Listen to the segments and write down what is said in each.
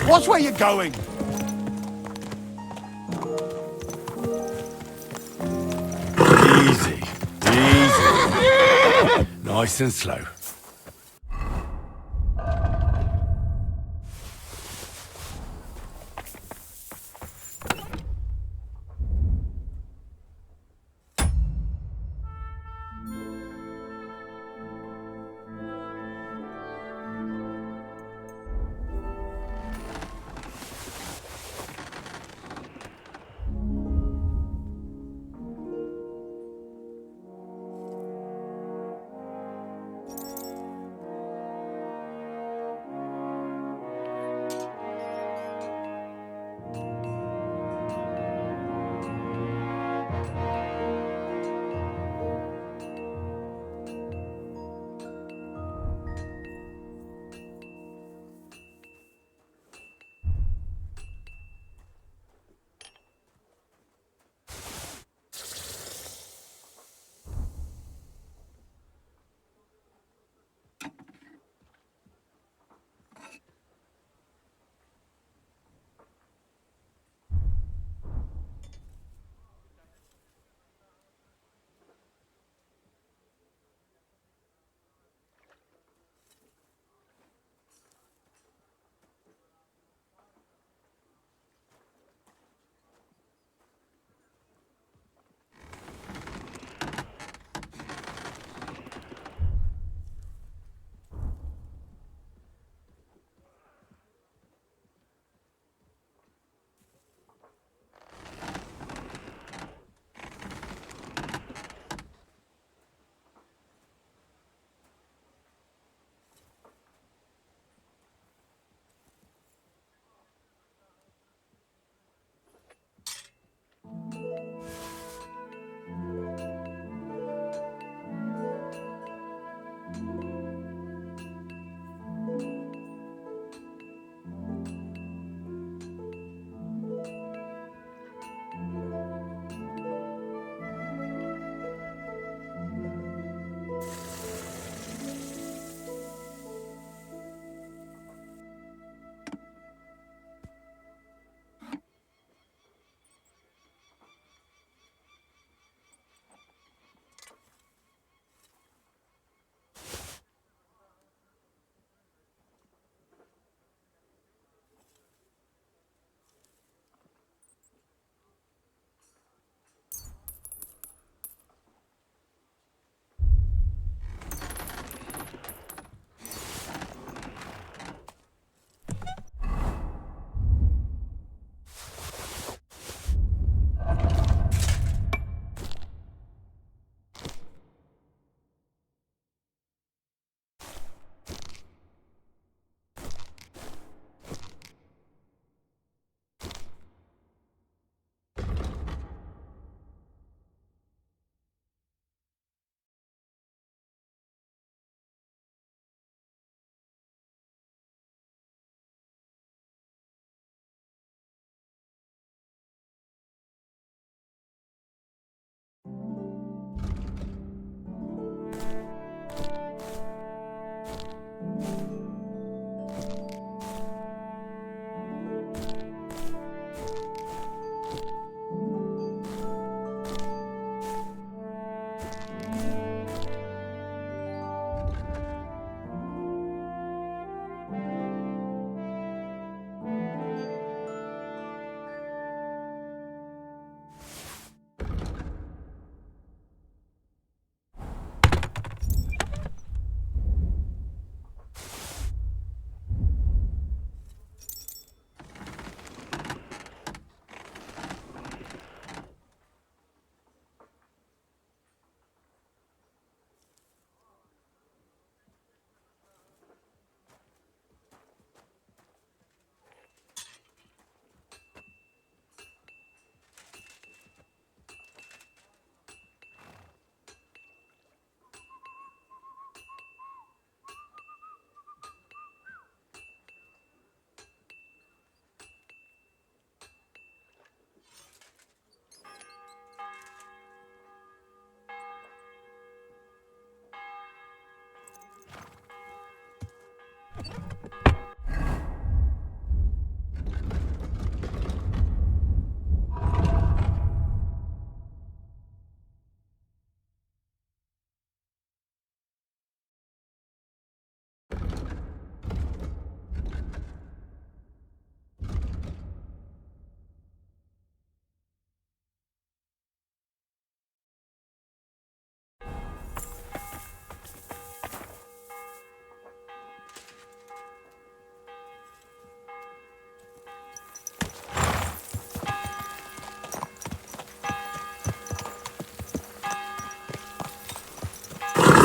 Watch where you're going! Easy. Easy. Nice and slow.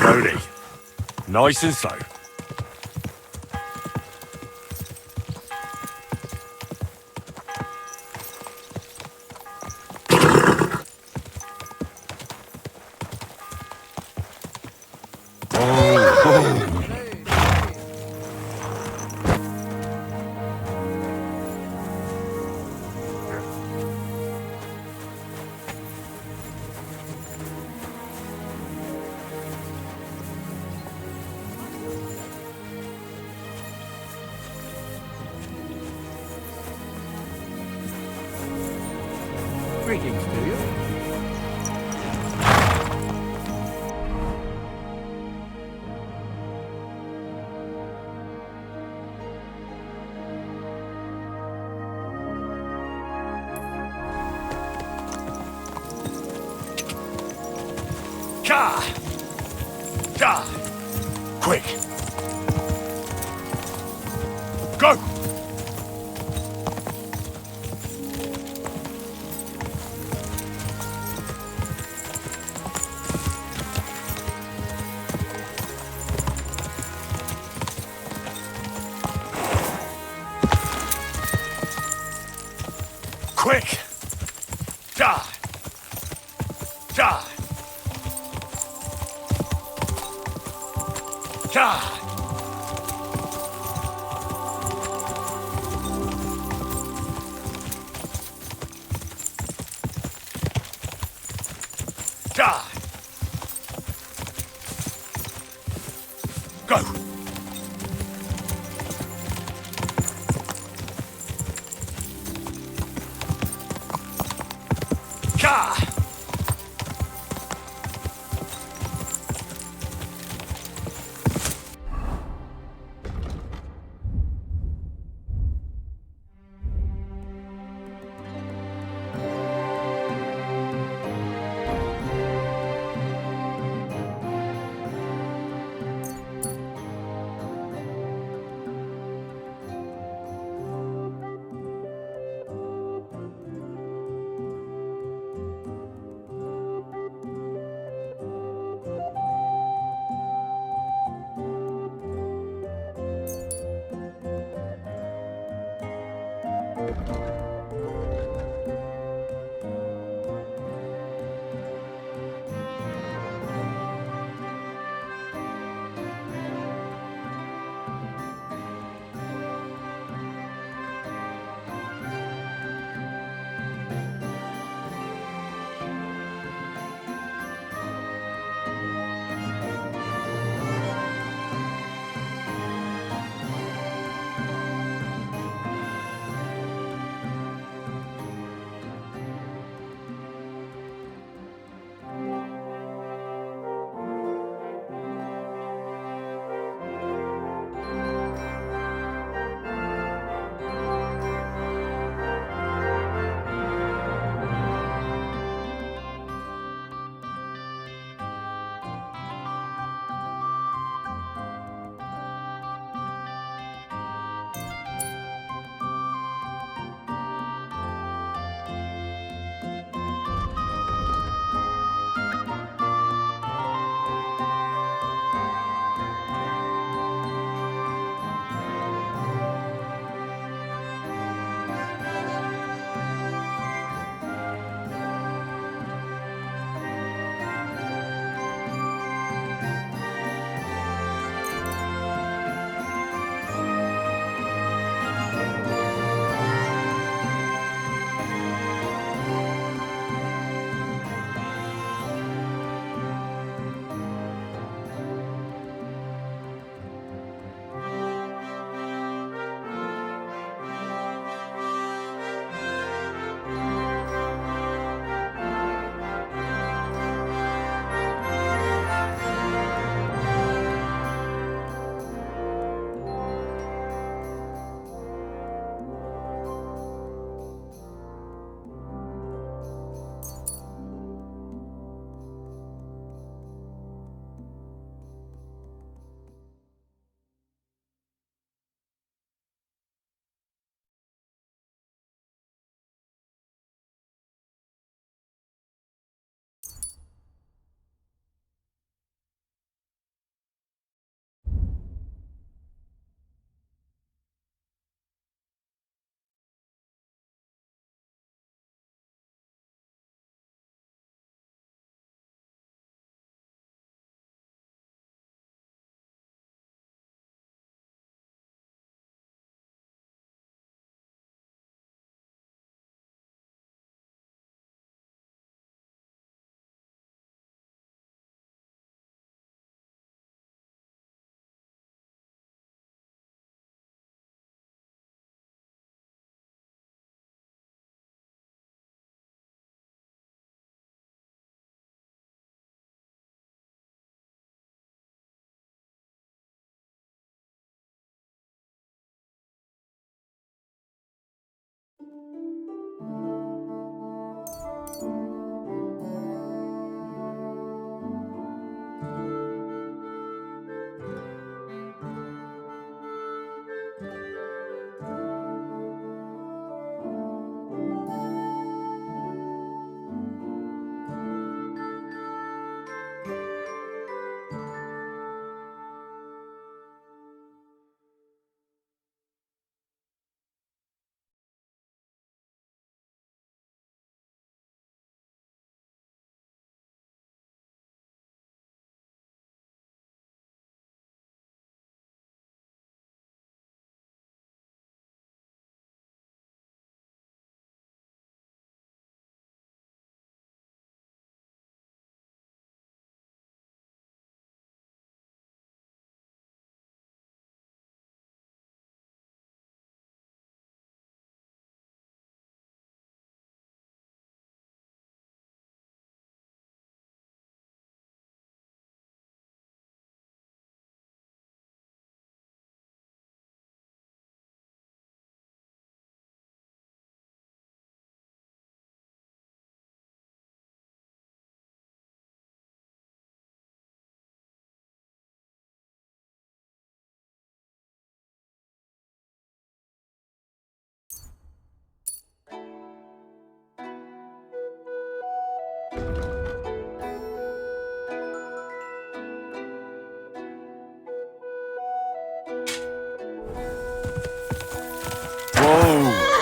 Slowly. Nice and slow. Greetings to you. Ka! Ka! Quick! Go! Quick! Die! Die! Die! Die! Go! Ka!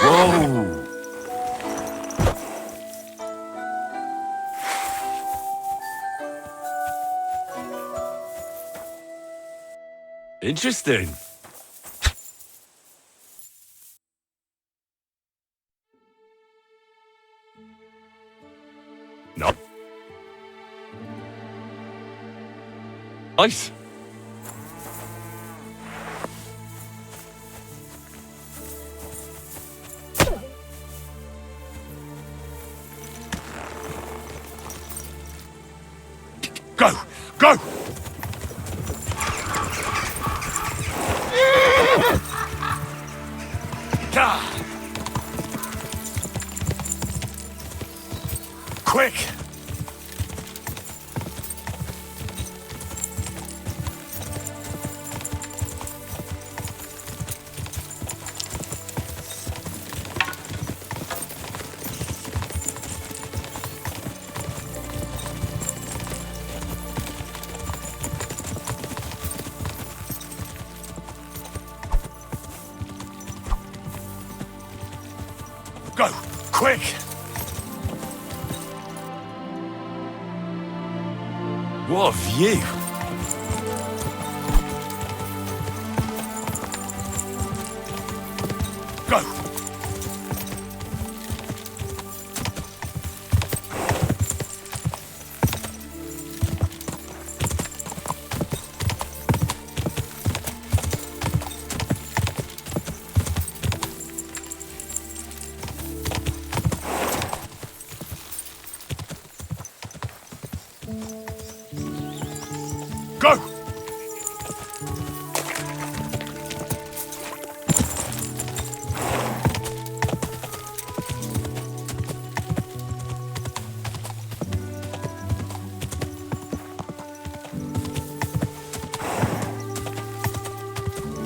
Whoa! Interesting. No. Nice. Go! Go! Ah. Quick! Go! Quick! What a view! Go! Go!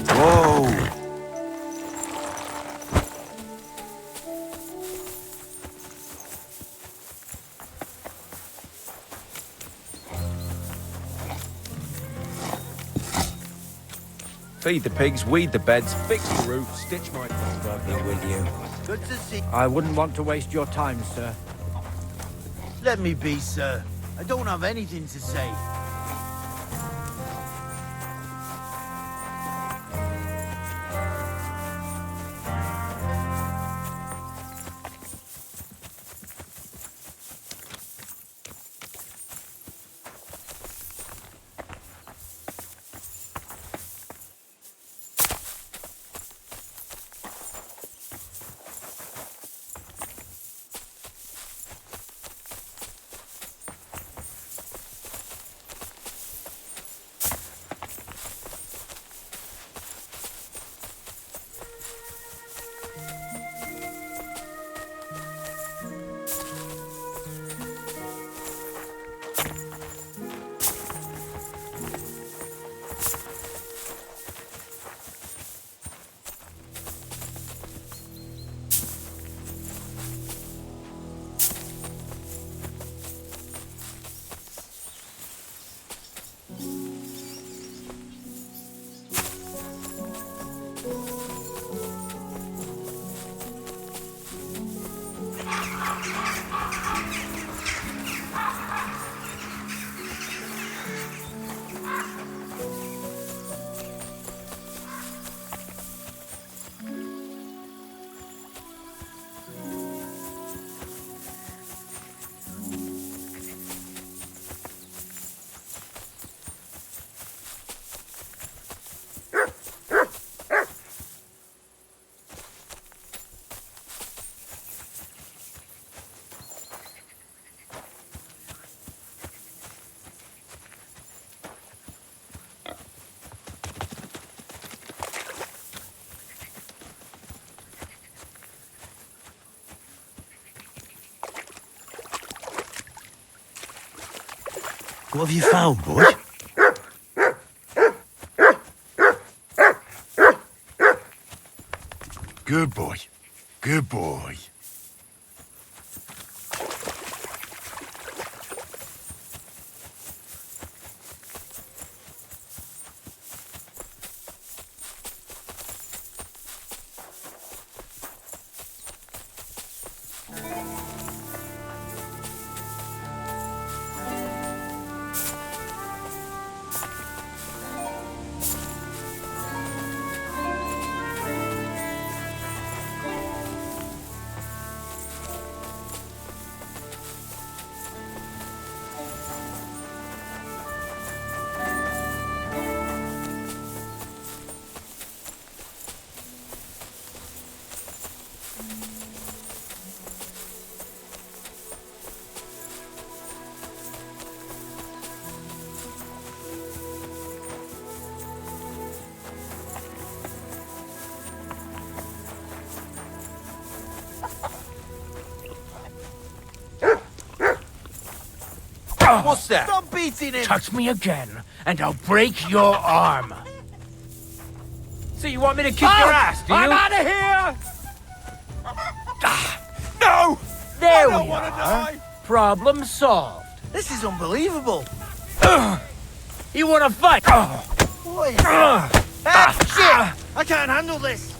Whoa! Feed the pigs, weed the beds, fix the roof, stitch my... God be with you. Good to see. I wouldn't want to waste your time, sir. Let me be, sir. I don't have anything to say. What have you found, boy? Good boy. Good boy. What's that? Stop beating him! Touch me again, and I'll break your arm. So you want me to kick your ass, do you? I'm out of here! No! There I don't we want to are. die! Problem solved. This is unbelievable. You want to fight? What is that? Ah, shit! I can't handle this.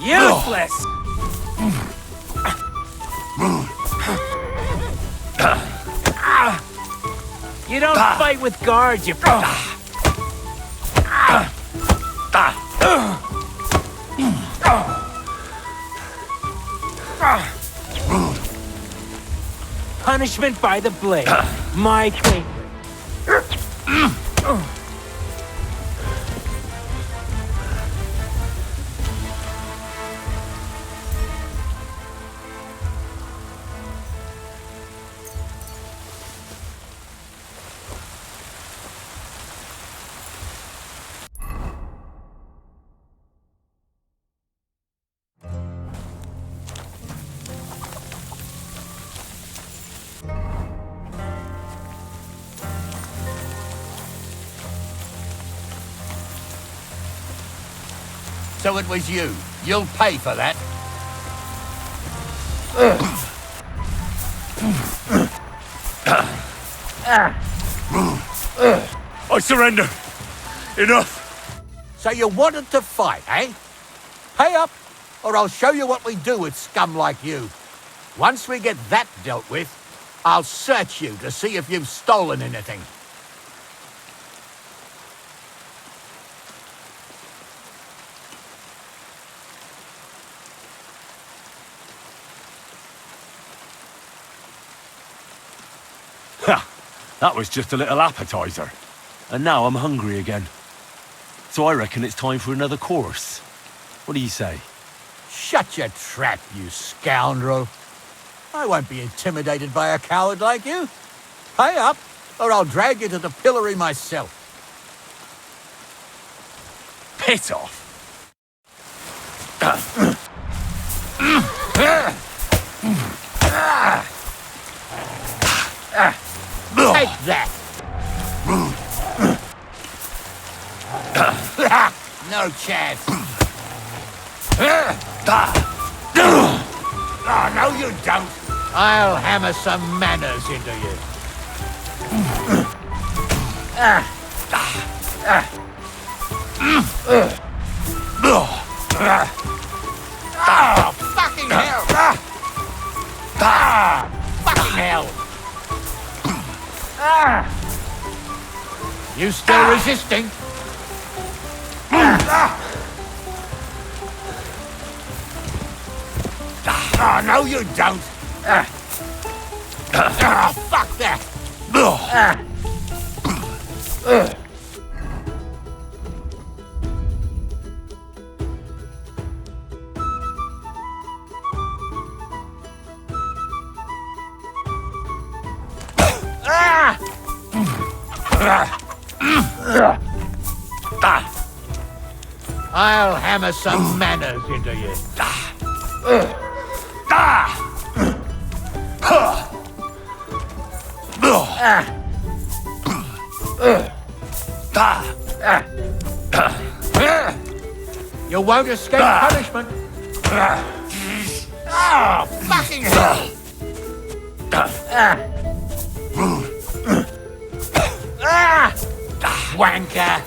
Useless! You don't fight with guards, you... Punishment by the blade. My favorite. So it was you. You'll pay for that. I surrender. Enough. So you wanted to fight, eh? Pay up, or I'll show you what we do with scum like you. Once we get that dealt with, I'll search you to see if you've stolen anything. Ha! That was just a little appetizer. And now I'm hungry again. So I reckon it's time for another course. What do you say? Shut your trap, you scoundrel. I won't be intimidated by a coward like you. Pay up, or I'll drag you to the pillory myself. Piss off. Take that! No chance. Oh, no you don't. I'll hammer some manners into you. Oh, fucking hell! Fucking hell! You still resisting? Oh, no you don't! Oh, fuck that! I'll hammer some manners into you. You won't escape punishment. Oh, fucking hell! Wanker!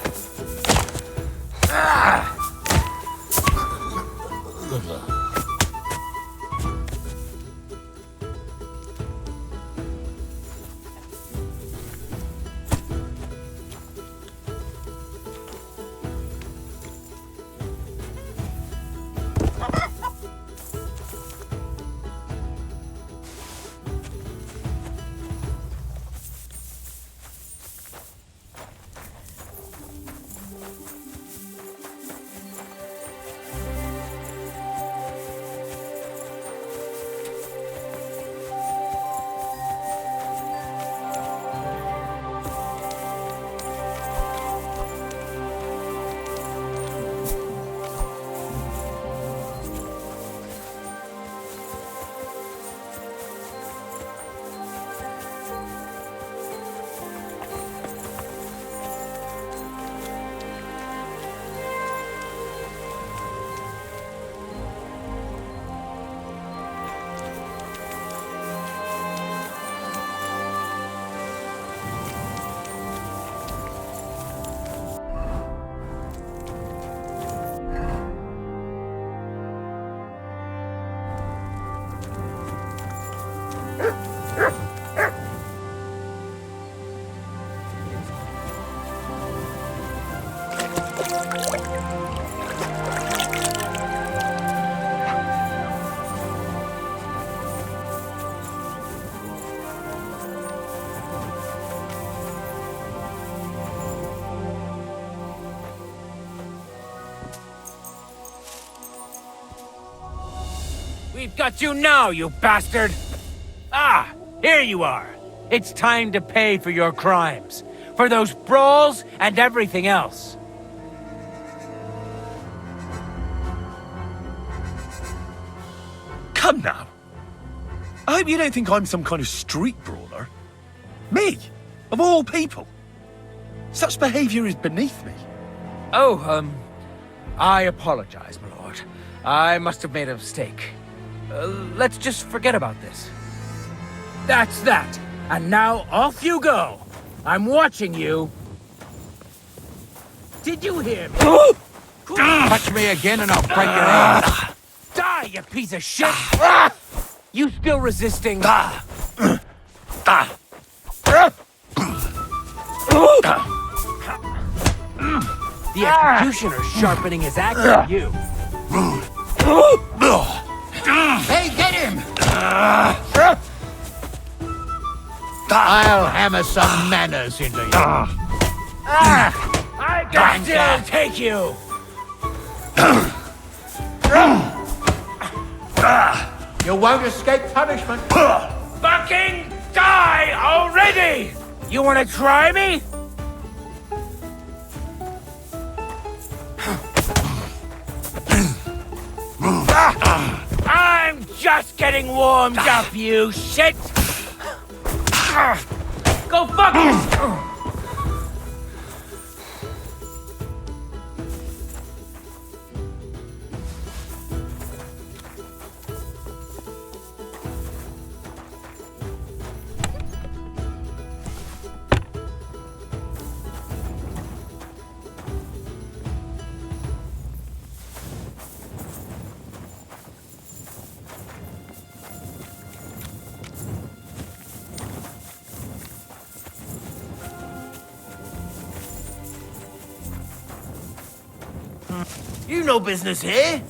We've got you now, you bastard! Ah, here you are. It's time to pay for your crimes. For those brawls and everything else. Come now. I hope you don't think I'm some kind of street brawler. Me, of all people. Such behaviour is beneath me. Oh, I apologize, my lord. I must have made a mistake. Let's just forget about this. That's that. And now off you go. I'm watching you. Did you hear me? Touch me again and I'll break your arm. Die, you piece of shit! You still resisting? The executioner's sharpening his axe at you. Hey, get him! I'll hammer some manners into you. I can still take you! You won't escape punishment. Fucking die already! You wanna try me? I'm just getting warmed up, you shit! Go fuck yourself! You no business here.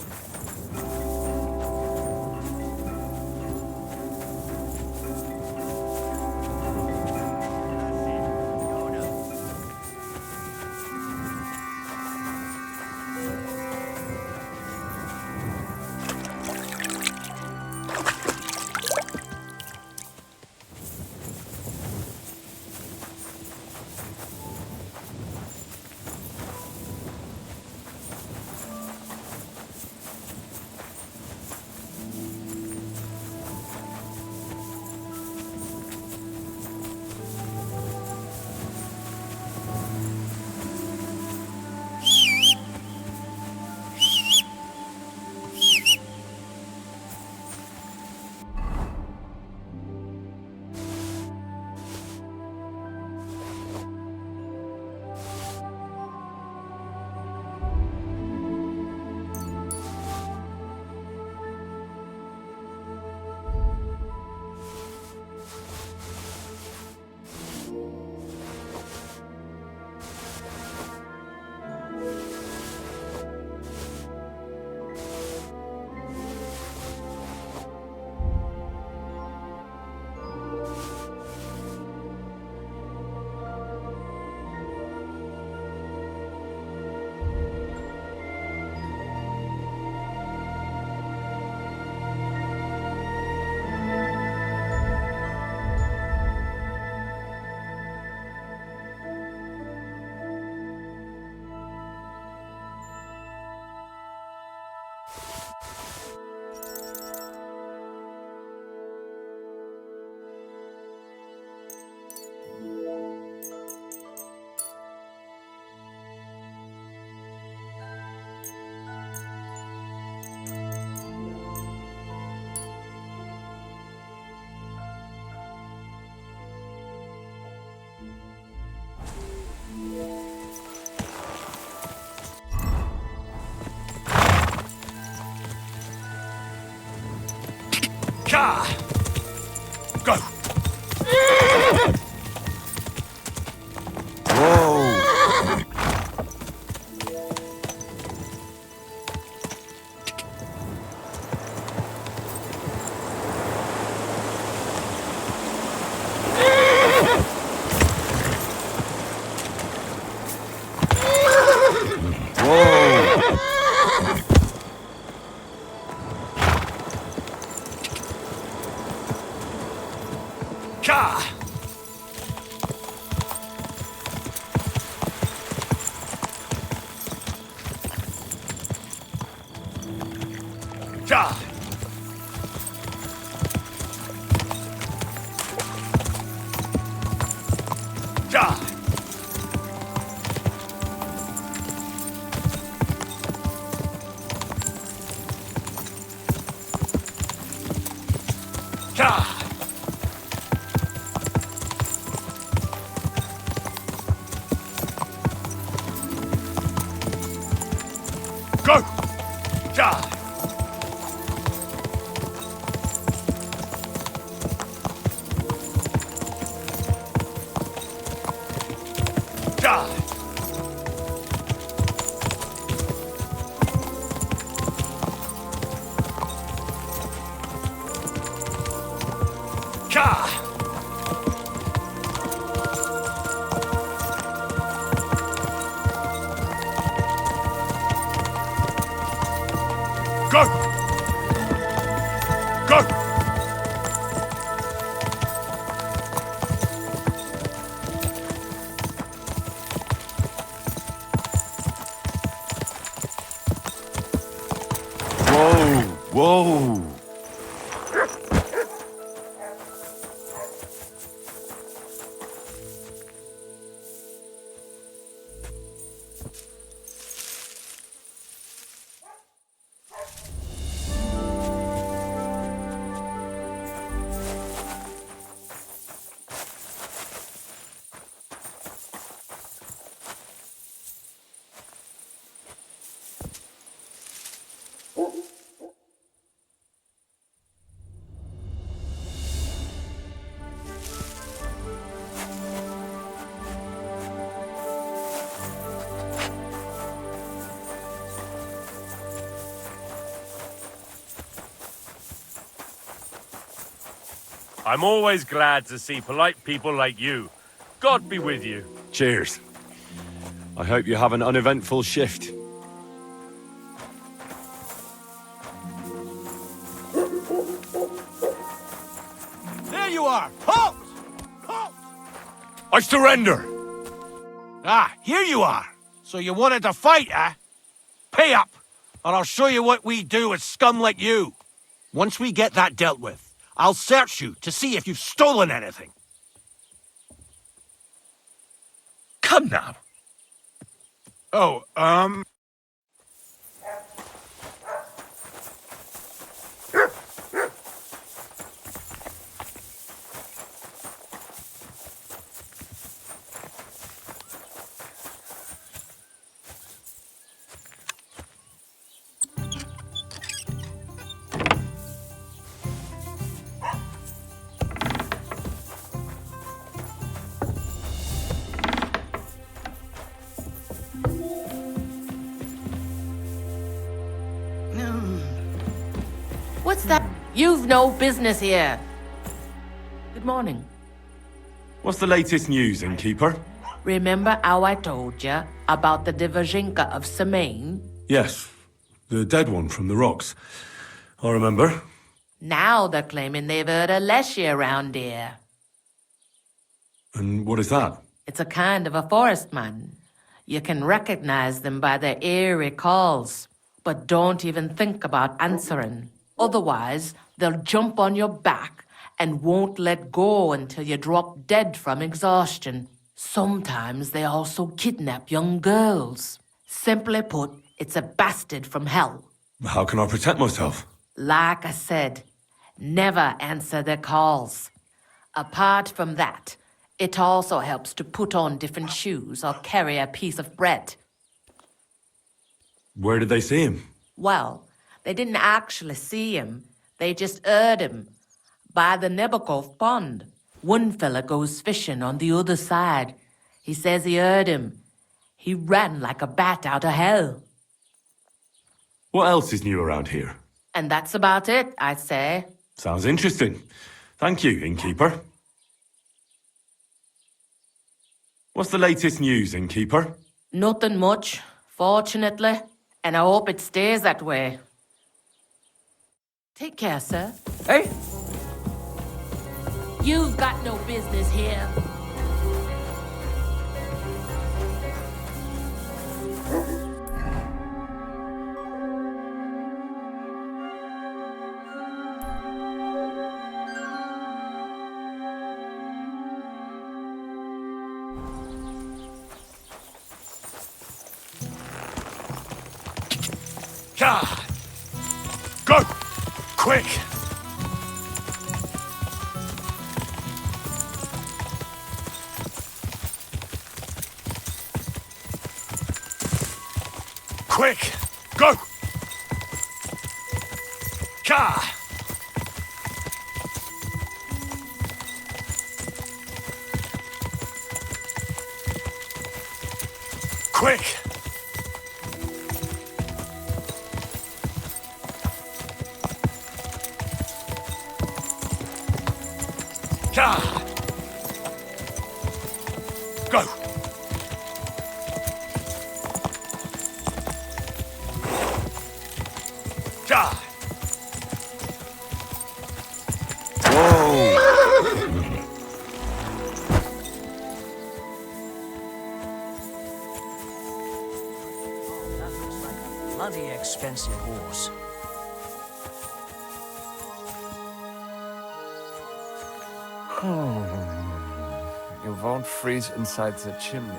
Car! Go! Ka! Ka! Ka! Ka! Go! Ka! Ka! Ka! Go! Go! Whoa! Whoa! I'm always glad to see polite people like you. God be with you. Cheers. I hope you have an uneventful shift. There you are! Halt! Halt! I surrender! Ah, here you are. So you wanted to fight, eh? Pay up, or I'll show you what we do with scum like you. Once we get that dealt with, I'll search you to see if you've stolen anything. Come now. Oh, What's that? You've no business here. Good morning. What's the latest news, innkeeper? Remember how I told you about the Divazhinka of Semaine? Yes, the dead one from the rocks. I remember. Now they're claiming they've heard a leshy around here. And what is that? It's a kind of a forest man. You can recognize them by their eerie calls, but don't even think about answering. Otherwise, they'll jump on your back and won't let go until you drop dead from exhaustion. Sometimes they also kidnap young girls. Simply put, it's a bastard from hell. How can I protect myself? Like I said, never answer their calls. Apart from that, it also helps to put on different shoes or carry a piece of bread. Where did they see him? Well, they didn't actually see him. They just heard him. By the Nebakov pond. One fella goes fishing on the other side. He says he heard him. He ran like a bat out of hell. What else is new around here? And that's about it, I'd say. Sounds interesting. Thank you, innkeeper. What's the latest news, innkeeper? Nothing much, fortunately. And I hope it stays that way. Take care, sir. Hey? You've got no business here. God! Go! Quick! Quick! Go! Ka! Quick! Ka! Go! Ka! Bloody expensive horse. You won't freeze inside the chimney.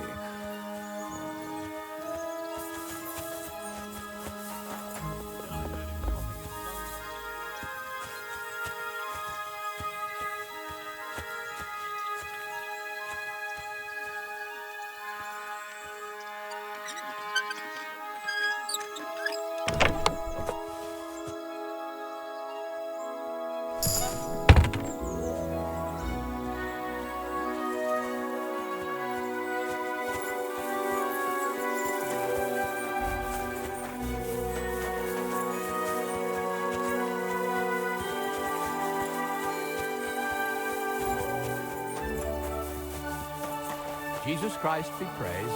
Jesus Christ be praised.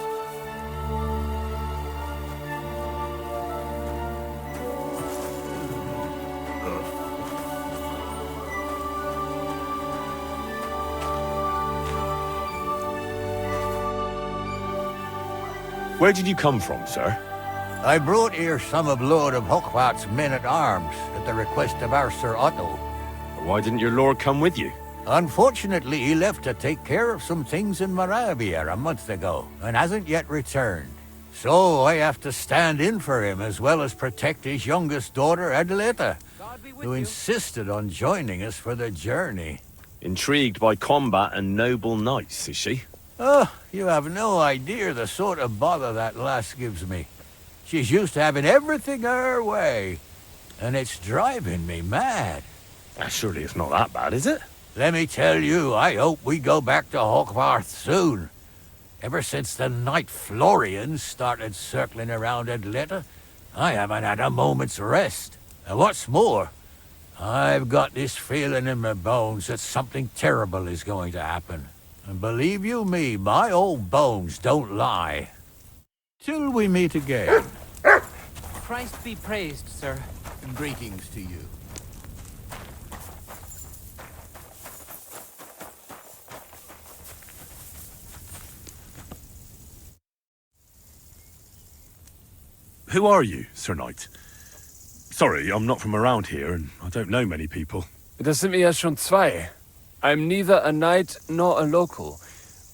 Where did you come from, sir? I brought here some of Lord of Hochwart's men-at-arms at the request of our Sir Otto. Why didn't your lord come with you? Unfortunately, he left to take care of some things in Moravia a month ago, and hasn't yet returned. So I have to stand in for him as well as protect his youngest daughter, Adelita, who insisted on joining us for the journey. Intrigued by combat and noble knights, is she? Oh, you have no idea the sort of bother that lass gives me. She's used to having everything her way, and it's driving me mad. Surely it's not that bad, is it? Let me tell you, I hope we go back to Hochwart soon. Ever since the Knight Florians started circling around Adelita, I haven't had a moment's rest. And what's more, I've got this feeling in my bones that something terrible is going to happen. And believe you me, my old bones don't lie. Till we meet again. Christ be praised, sir. Greetings to you. Who are you, Sir Knight? Sorry, I'm not from around here, and I don't know many people. Das sind mir ja schon zwei. I'm neither a knight nor a local,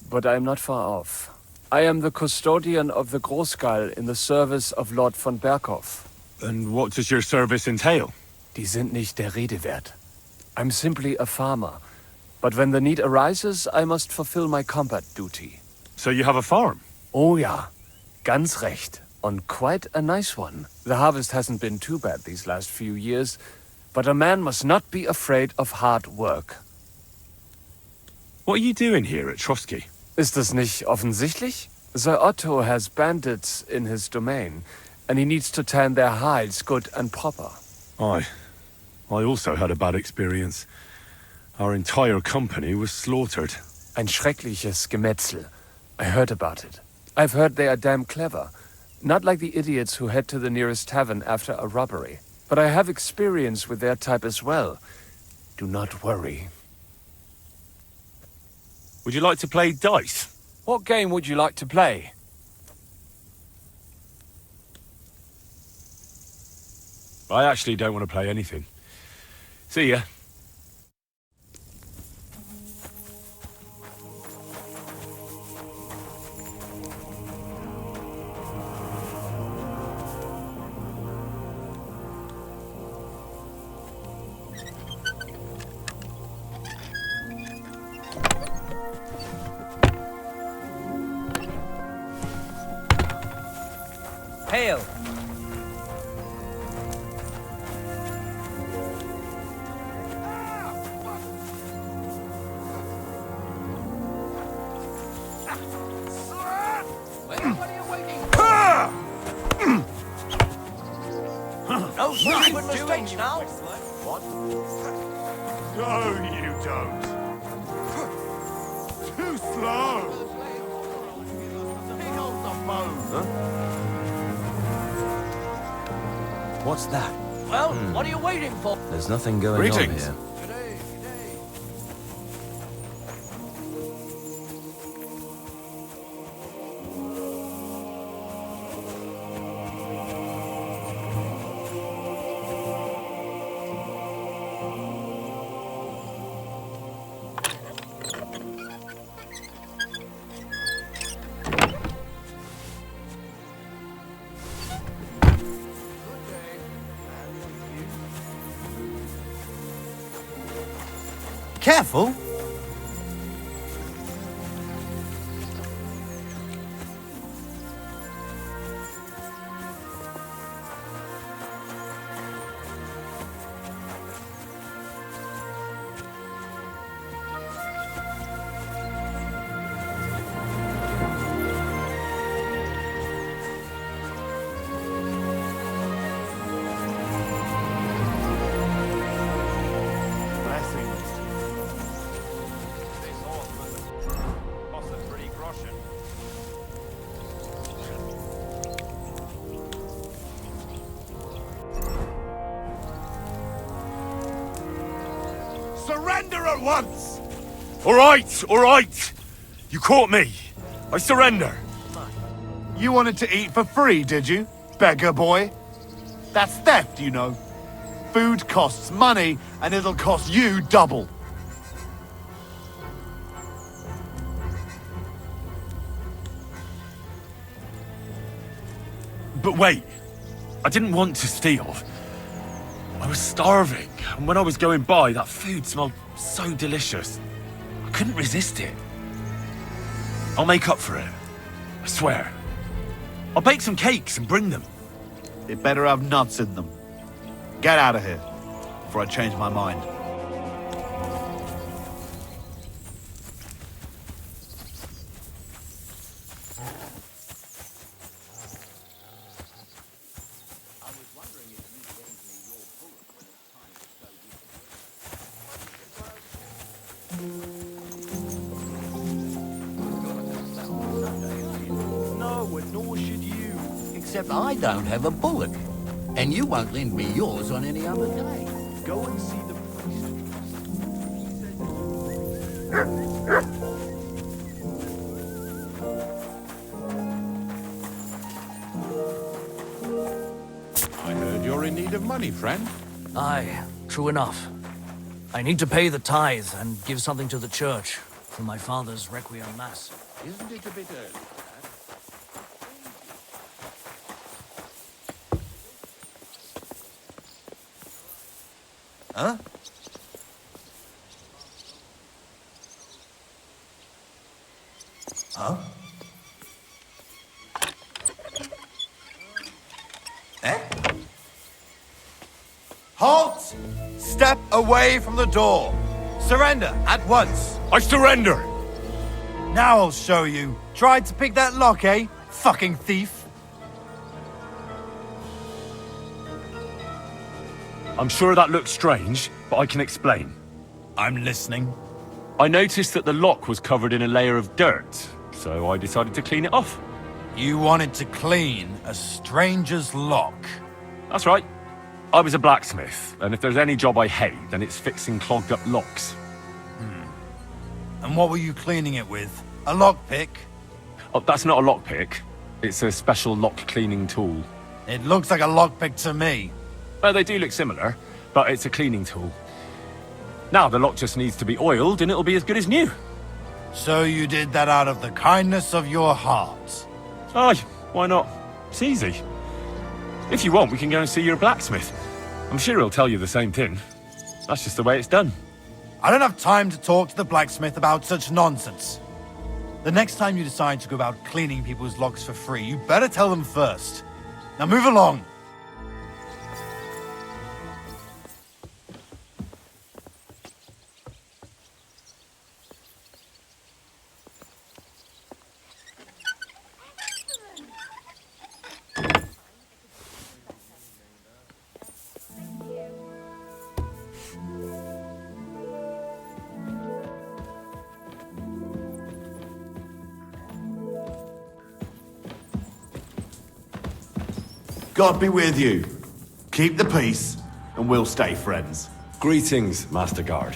but I'm not far off. I am the custodian of the Großgall in the service of Lord von Berghoff. And what does your service entail? Die sind nicht der Rede wert. I'm simply a farmer, but when the need arises, I must fulfill my combat duty. So you have a farm? Oh ja, ganz recht. And quite a nice one. The harvest hasn't been too bad these last few years, but a man must not be afraid of hard work. What are you doing here at Trotsky? Ist das nicht offensichtlich? Sir Otto has bandits in his domain, and he needs to tan their hides good and proper. I also had a bad experience. Our entire company was slaughtered. Ein schreckliches Gemetzel. I heard about it. I've heard they are damn clever. Not like the idiots who head to the nearest tavern after a robbery. But I have experience with their type as well. Do not worry. Would you like to play dice? What game would you like to play? I actually don't want to play anything. See ya. Hail! No, you don't. Too slow. What's that? Well, what are you waiting for? There's nothing going Greetings. on here. Careful. Surrender at once! All right. You caught me. I surrender. You wanted to eat for free, did you, beggar boy? That's theft, you know. Food costs money, and it'll cost you double. But wait. I didn't want to steal. I was starving, and when I was going by, that food smelled so delicious. I couldn't resist it. I'll make up for it. I swear. I'll bake some cakes and bring them. It better have nuts in them. Get out of here, before I change my mind. No, and nor should you. Except I don't have a bullet. And you won't lend me yours on any other day. Go and see the I heard you're in need of money, friend. Aye, true enough. I need to pay the tithe and give something to the church for my father's requiem mass. Isn't it a bit early? Huh? Huh? Eh? Halt! Step away from the door. Surrender at once. I surrender! Now I'll show you. Tried to pick that lock, eh? Fucking thief. I'm sure that looks strange, but I can explain. I'm listening. I noticed that the lock was covered in a layer of dirt, so I decided to clean it off. You wanted to clean a stranger's lock. That's right. I was a blacksmith, and if there's any job I hate, then it's fixing clogged up locks. And what were you cleaning it with? A lockpick? Oh, that's not a lockpick. It's a special lock cleaning tool. It looks like a lockpick to me. Well, they do look similar, but it's a cleaning tool. Now the lock just needs to be oiled and it'll be as good as new. So you did that out of the kindness of your heart? Aye, why not? It's easy. If you want, we can go and see your blacksmith. I'm sure he'll tell you the same thing. That's just the way it's done. I don't have time to talk to the blacksmith about such nonsense. The next time you decide to go about cleaning people's locks for free, you better tell them first. Now move along. God be with you. Keep the peace, and we'll stay friends. Greetings, Master Guard.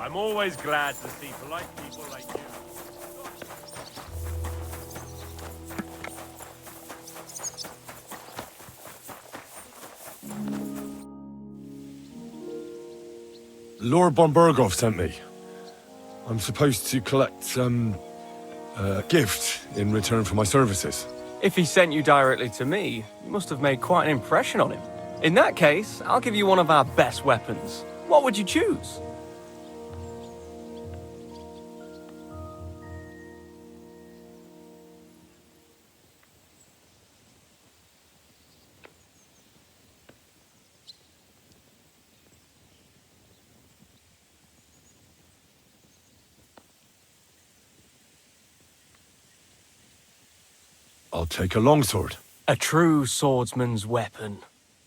I'm always glad to see polite people like you. Lord von Berghoff sent me. I'm supposed to collect, a gift in return for my services. If he sent you directly to me, you must have made quite an impression on him. In that case, I'll give you one of our best weapons. What would you choose? I'll take a longsword. A true swordsman's weapon.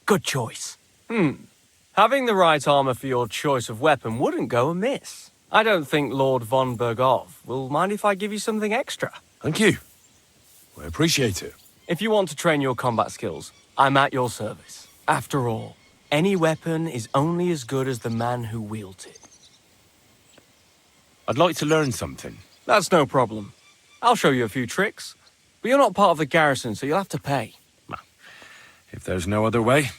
Good choice. Having the right armor for your choice of weapon wouldn't go amiss. I don't think Lord von Berghoff will mind if I give you something extra. Thank you. I appreciate it. If you want to train your combat skills, I'm at your service. After all, any weapon is only as good as the man who wields it. I'd like to learn something. That's no problem. I'll show you a few tricks. But you're not part of the garrison, so you'll have to pay. If there's no other way.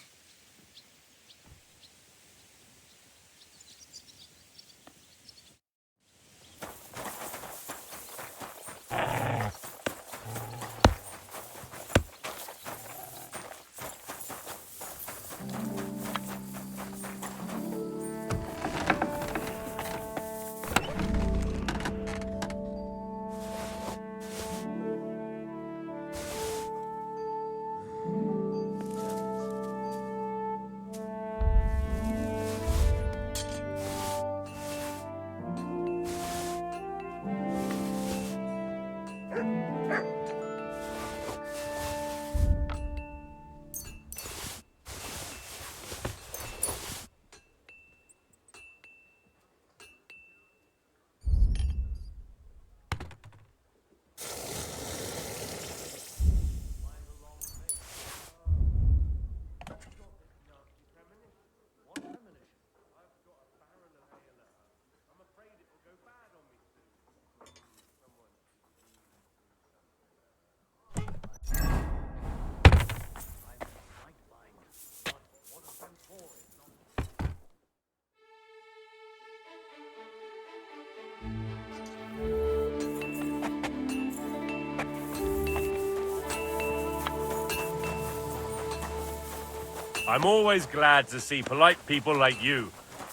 I'm always glad to see polite people like you.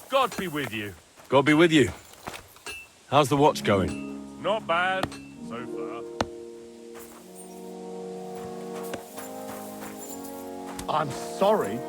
God be with you. God be with you. How's the watch going? Not bad, so far. I'm sorry.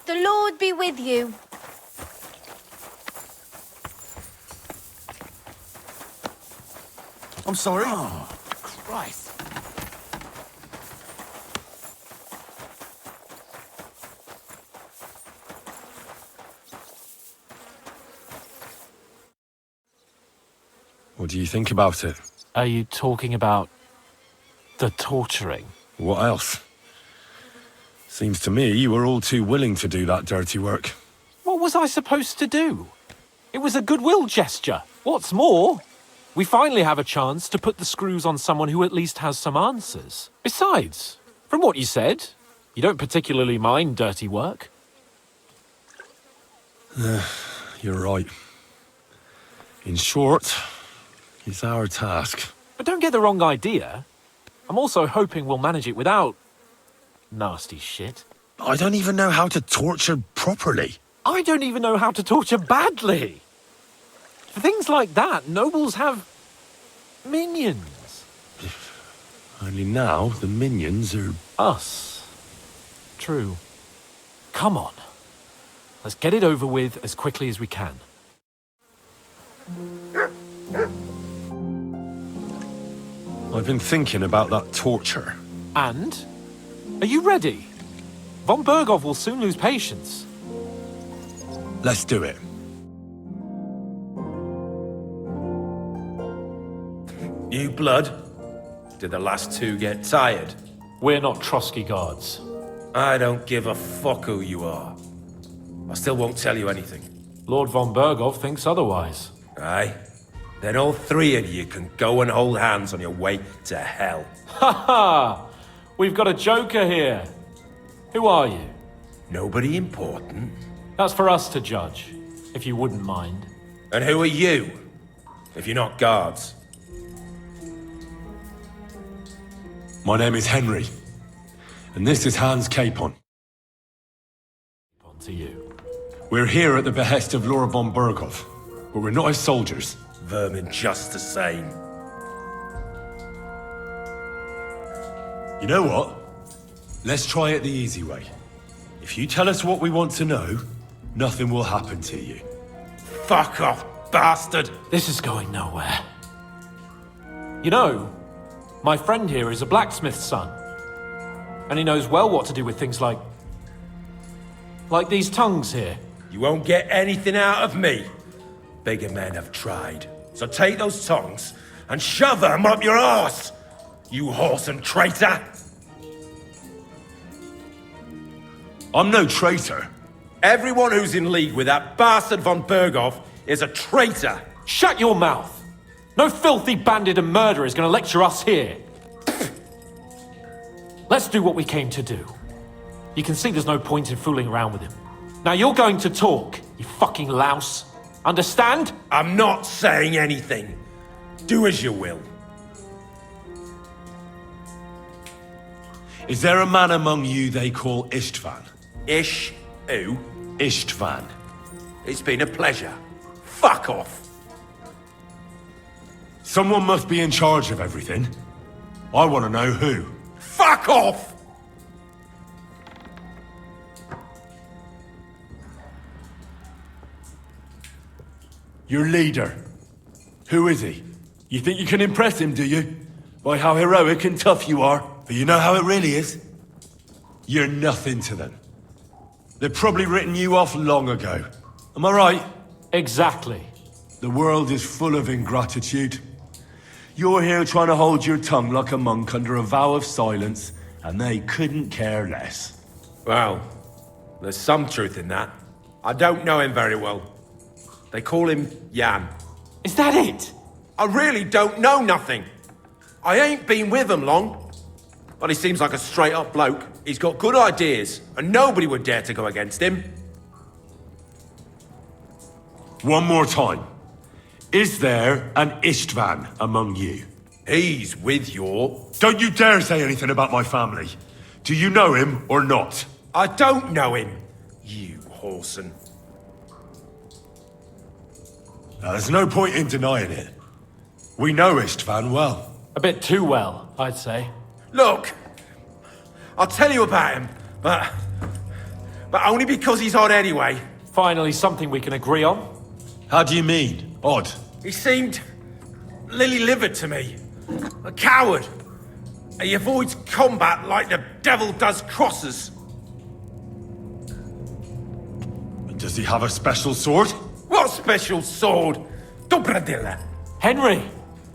The Lord be with you. I'm sorry. Oh, Christ. What do you think about it? Are you talking about the torturing? What else? Seems to me you were all too willing to do that dirty work. What was I supposed to do? It was a goodwill gesture. What's more, we finally have a chance to put the screws on someone who at least has some answers. Besides, from what you said, you don't particularly mind dirty work. You're right. In short, it's our task. But don't get the wrong idea. I'm also hoping we'll manage it without nasty shit. I don't even know how to torture properly. I don't even know how to torture badly. For things like that, nobles have minions. Only now the minions are... Us. True. Come on. Let's get it over with as quickly as we can. I've been thinking about that torture. And? Are you ready? Von Berghoff will soon lose patience. Let's do it. New blood? Did the last two get tired? We're not Trotsky guards. I don't give a fuck who you are. I still won't tell you anything. Lord von Berghoff thinks otherwise. Aye? Then all three of you can go and hold hands on your way to hell. Ha ha! We've got a joker here. Who are you? Nobody important. That's for us to judge, if you wouldn't mind. And who are you, if you're not guards? My name is Henry, and this is Hans Capon. On to you. We're here at the behest of Laura von Berghoff, but we're not his soldiers. Vermin just the same. You know what? Let's try it the easy way. If you tell us what we want to know, nothing will happen to you. Fuck off, bastard! This is going nowhere. You know, my friend here is a blacksmith's son. And he knows well what to do with things like these tongues here. You won't get anything out of me. Bigger men have tried. So take those tongs and shove them up your arse, you whoreson traitor! I'm no traitor. Everyone who's in league with that bastard von Berghoff is a traitor! Shut your mouth! No filthy bandit and murderer is going to lecture us here. Let's do what we came to do. You can see there's no point in fooling around with him. Now you're going to talk, you fucking louse. Understand? I'm not saying anything. Do as you will. Is there a man among you they call Istvan? Ish who? Istvan. It's been a pleasure. Fuck off. Someone must be in charge of everything. I want to know who. Fuck off! Your leader. Who is he? You think you can impress him, do you? By how heroic and tough you are. But you know how it really is? You're nothing to them. They've probably written you off long ago. Am I right? Exactly. The world is full of ingratitude. You're here trying to hold your tongue like a monk under a vow of silence, and they couldn't care less. Well, there's some truth in that. I don't know him very well. They call him Jan. Is that it? I really don't know nothing. I ain't been with him long. But he seems like a straight-up bloke. He's got good ideas, and nobody would dare to go against him. One more time. Is there an Istvan among you? He's with your... Don't you dare say anything about my family. Do you know him or not? I don't know him, you whoreson. Now, there's no point in denying it. We know Istvan well. A bit too well, I'd say. Look, I'll tell you about him, but only because he's odd anyway. Finally, something we can agree on. How do you mean, odd? He seemed lily-livered to me. A coward. He avoids combat like the devil does crosses. Does he have a special sword? What special sword? Dobradilla. Henry!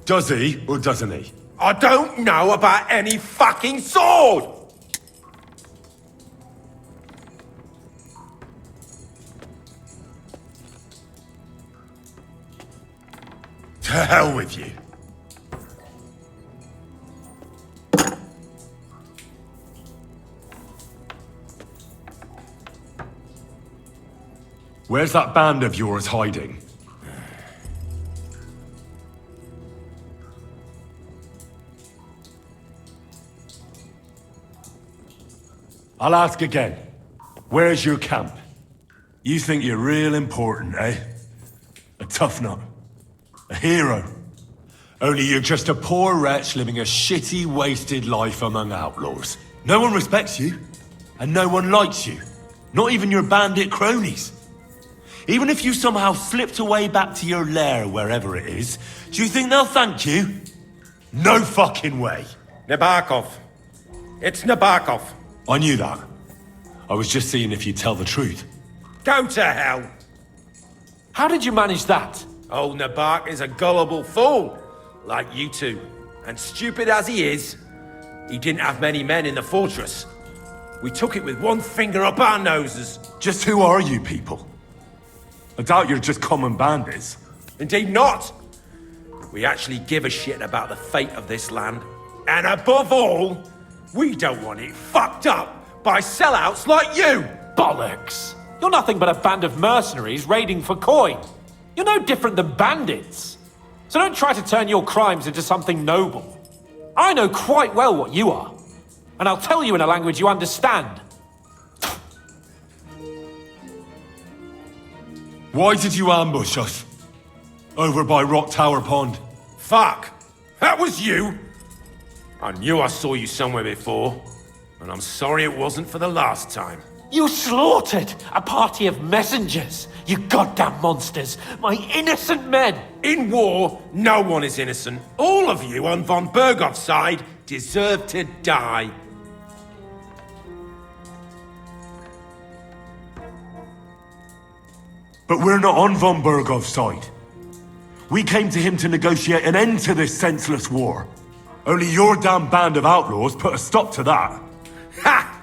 Does he or doesn't he? I don't know about any fucking sword! To hell with you. Where's that band of yours hiding? I'll ask again. Where's your camp? You think you're real important, eh? A tough nut. A hero. Only you're just a poor wretch living a shitty, wasted life among outlaws. No one respects you, and no one likes you. Not even your bandit cronies. Even if you somehow slipped away back to your lair, wherever it is, do you think they'll thank you? No fucking way. Nabokov. It's Nabokov. I knew that. I was just seeing if you'd tell the truth. Go to hell. How did you manage that? Old Nabok is a gullible fool, like you two. And stupid as he is, he didn't have many men in the fortress. We took it with one finger up our noses. Just who are you people? I doubt you're just common bandits. Indeed not. We actually give a shit about the fate of this land. And above all, we don't want it fucked up by sellouts like you! Bollocks! You're nothing but a band of mercenaries raiding for coin. You're no different than bandits. So don't try to turn your crimes into something noble. I know quite well what you are. And I'll tell you in a language you understand. Why did you ambush us? Over by Rock Tower Pond. Fuck! That was you! I knew I saw you somewhere before. And I'm sorry it wasn't for the last time. You slaughtered a party of messengers, you goddamn monsters, my innocent men! In war, no one is innocent. All of you on von Bergov's side deserve to die. But we're not on von Bergov's side. We came to him to negotiate an end to this senseless war. Only your damn band of outlaws put a stop to that. Ha!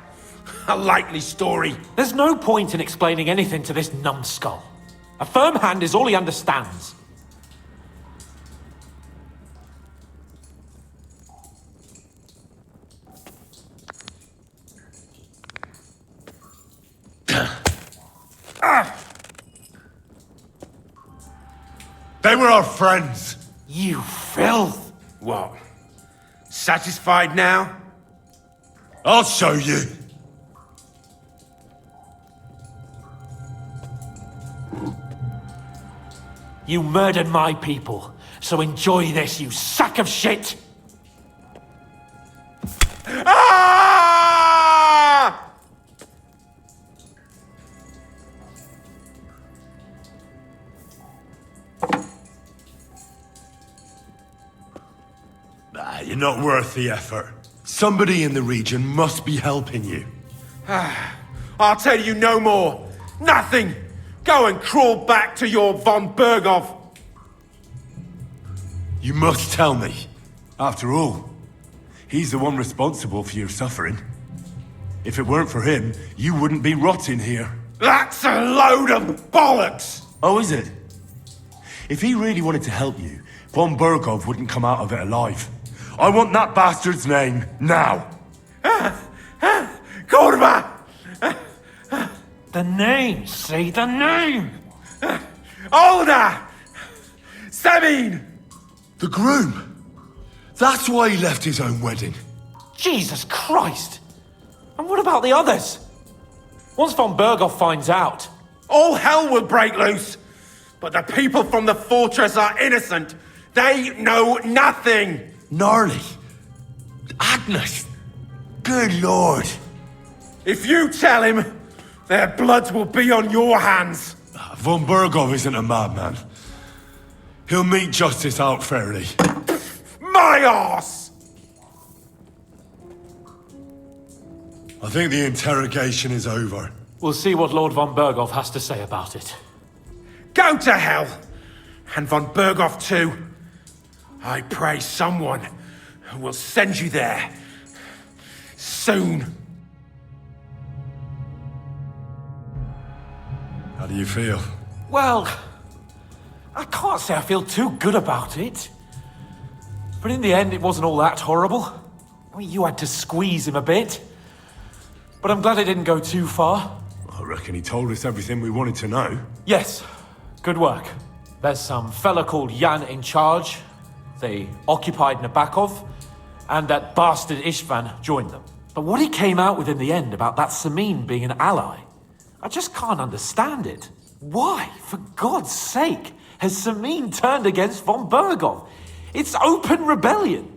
A likely story. There's no point in explaining anything to this numbskull. A firm hand is all he understands. They were our friends. You filth! What? Satisfied now? I'll show you. You murdered my people, so enjoy this, you sack of shit! Ah! Nah, you're not worth the effort. Somebody in the region must be helping you. I'll tell you no more. Nothing. Go and crawl back to your von Berghoff. You must tell me. After all, he's the one responsible for your suffering. If it weren't for him, you wouldn't be rotting here. That's a load of bollocks! Oh, is it? If he really wanted to help you, von Bergov wouldn't come out of it alive. I want that bastard's name, now! Kurva! The name! Say the name! Older! Semin! The groom! That's why he left his own wedding. Jesus Christ! And what about the others? Once von Berghoff finds out... All hell will break loose! But the people from the fortress are innocent! They know nothing! Gnarly. Agnes. Good lord. If you tell him, their blood will be on your hands! Von Bergov isn't a madman. He'll mete justice out fairly. My arse! I think the interrogation is over. We'll see what Lord von Berghoff has to say about it. Go to hell! And von Berghoff too. I pray someone will send you there. Soon. How do you feel? Well, I can't say I feel too good about it. But in the end, it wasn't all that horrible. I mean, you had to squeeze him a bit. But I'm glad it didn't go too far. I reckon he told us everything we wanted to know. Yes, good work. There's some fella called Jan in charge. They occupied Nabakov, and that bastard Istvan joined them. But what he came out with in the end about that Samin being an ally, I just can't understand it. Why, for God's sake, has Samin turned against von Bergov? It's open rebellion.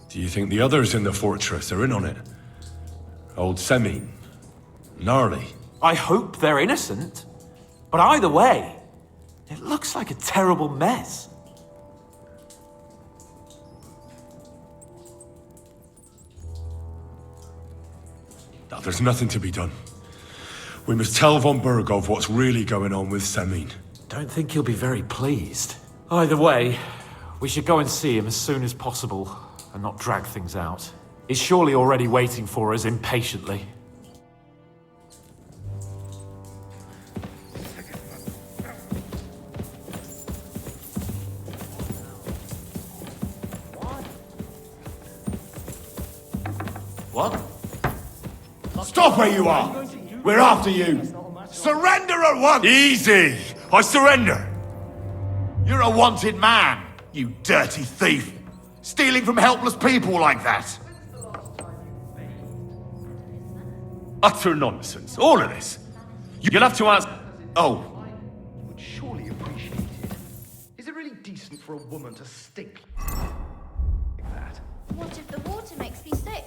Do you think the others in the fortress are in on it? Old Semin? Gnarly? I hope they're innocent. But either way, it looks like a terrible mess. Now, there's nothing to be done. We must tell von Bergov what's really going on with Semin. Don't think he'll be very pleased. Either way, we should go and see him as soon as possible and not drag things out. He's surely already waiting for us impatiently. What? Stop where you are! We're after you! Surrender at once! Easy! I surrender! You're a wanted man, you dirty thief! Stealing from helpless people like that! Utter nonsense, all of this. You'll have to ask... Oh. You would surely appreciate it. Is it really decent for a woman to stink like that? What if the water makes me sick?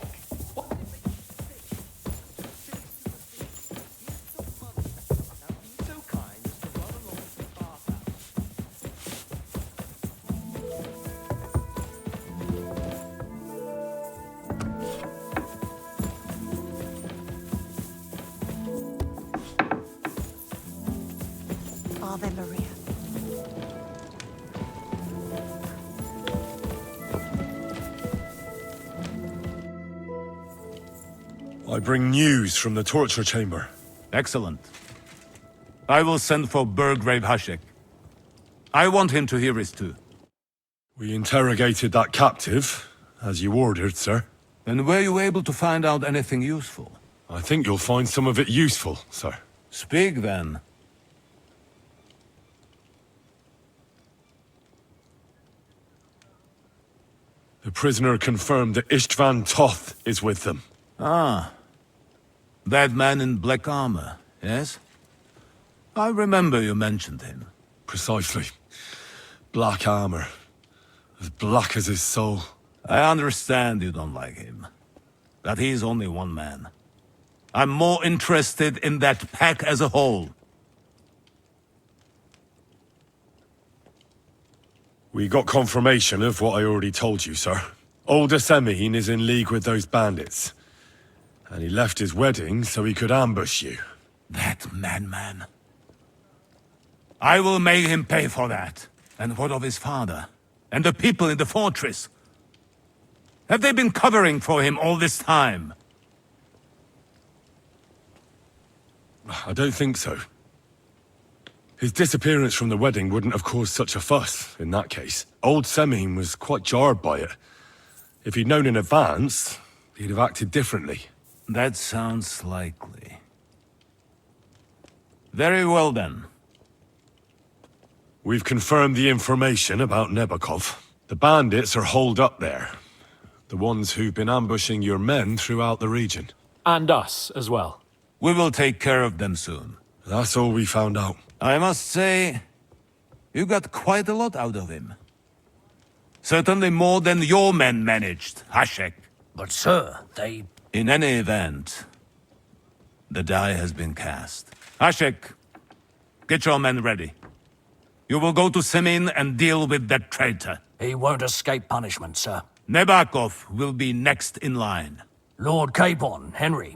Ave Maria. I bring news from the torture chamber. Excellent. I will send for Burgrave Hashek. I want him to hear it too. We interrogated that captive, as you ordered, sir. And were you able to find out anything useful? I think you'll find some of it useful, sir. Speak then. The prisoner confirmed that Istvan Toth is with them. Ah. That man in black armor, yes? I remember you mentioned him. Precisely. Black armor. As black as his soul. I understand you don't like him. But he's only one man. I'm more interested in that pack as a whole. We got confirmation of what I already told you, sir. Older Semin is in league with those bandits. And he left his wedding so he could ambush you. That madman. I will make him pay for that. And what of his father? And the people in the fortress? Have they been covering for him all this time? I don't think so. His disappearance from the wedding wouldn't have caused such a fuss, in that case. Old Semine was quite jarred by it. If he'd known in advance, he'd have acted differently. That sounds likely. Very well then. We've confirmed the information about Nebakov. The bandits are holed up there. The ones who've been ambushing your men throughout the region. And us as well. We will take care of them soon. That's all we found out. I must say, you got quite a lot out of him. Certainly more than your men managed, Hashek. But sir, they... In any event, the die has been cast. Hashek, get your men ready. You will go to Semin and deal with that traitor. He won't escape punishment, sir. Nebakov will be next in line. Lord Capon, Henry.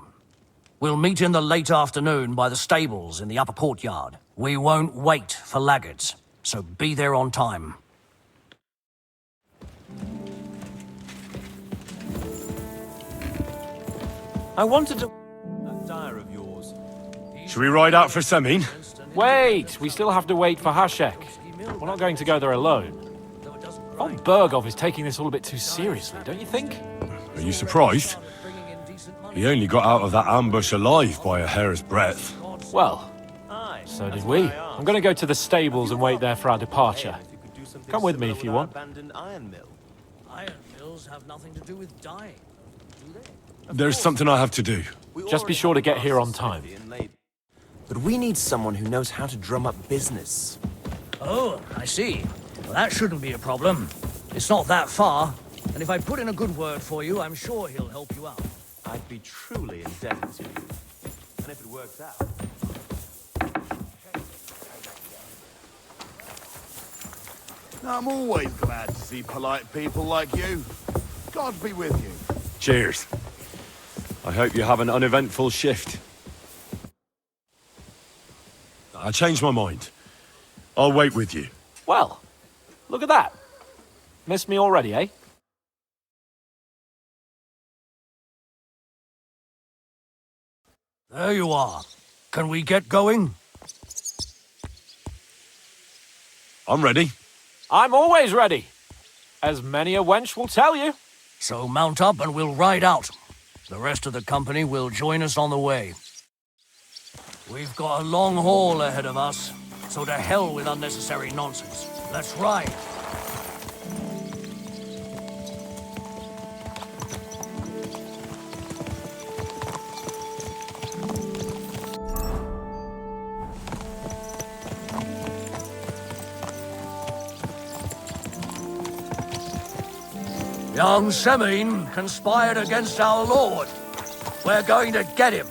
We'll meet in the late afternoon by the stables in the upper courtyard. We won't wait for laggards, so be there on time. I wanted to... That dire of yours. Should we ride out for Semine? Wait! We still have to wait for Hashek. We're not going to go there alone. Von Bergov is taking this all a bit too seriously, don't you think? Are you surprised? He only got out of that ambush alive by a hair's breadth. Well, so did we. I'm going to go to the stables and wait there for our departure. Come with me if you want. Iron mills have nothing to do with dyeing, do they? There's something I have to do. Just be sure to get here on time. But we need someone who knows how to drum up business. Oh, I see. Well, that shouldn't be a problem. It's not that far, and if I put in a good word for you, I'm sure he'll help you out. I'd be truly indebted to you. And if it works out... I'm always glad to see polite people like you. God be with you. Cheers. I hope you have an uneventful shift. I changed my mind. I'll wait with you. Well, look at that. Missed me already, eh? There you are. Can we get going? I'm ready. I'm always ready. As many a wench will tell you. So mount up and we'll ride out. The rest of the company will join us on the way. We've got a long haul ahead of us, so to hell with unnecessary nonsense. Let's ride. Young Semine conspired against our lord. We're going to get him.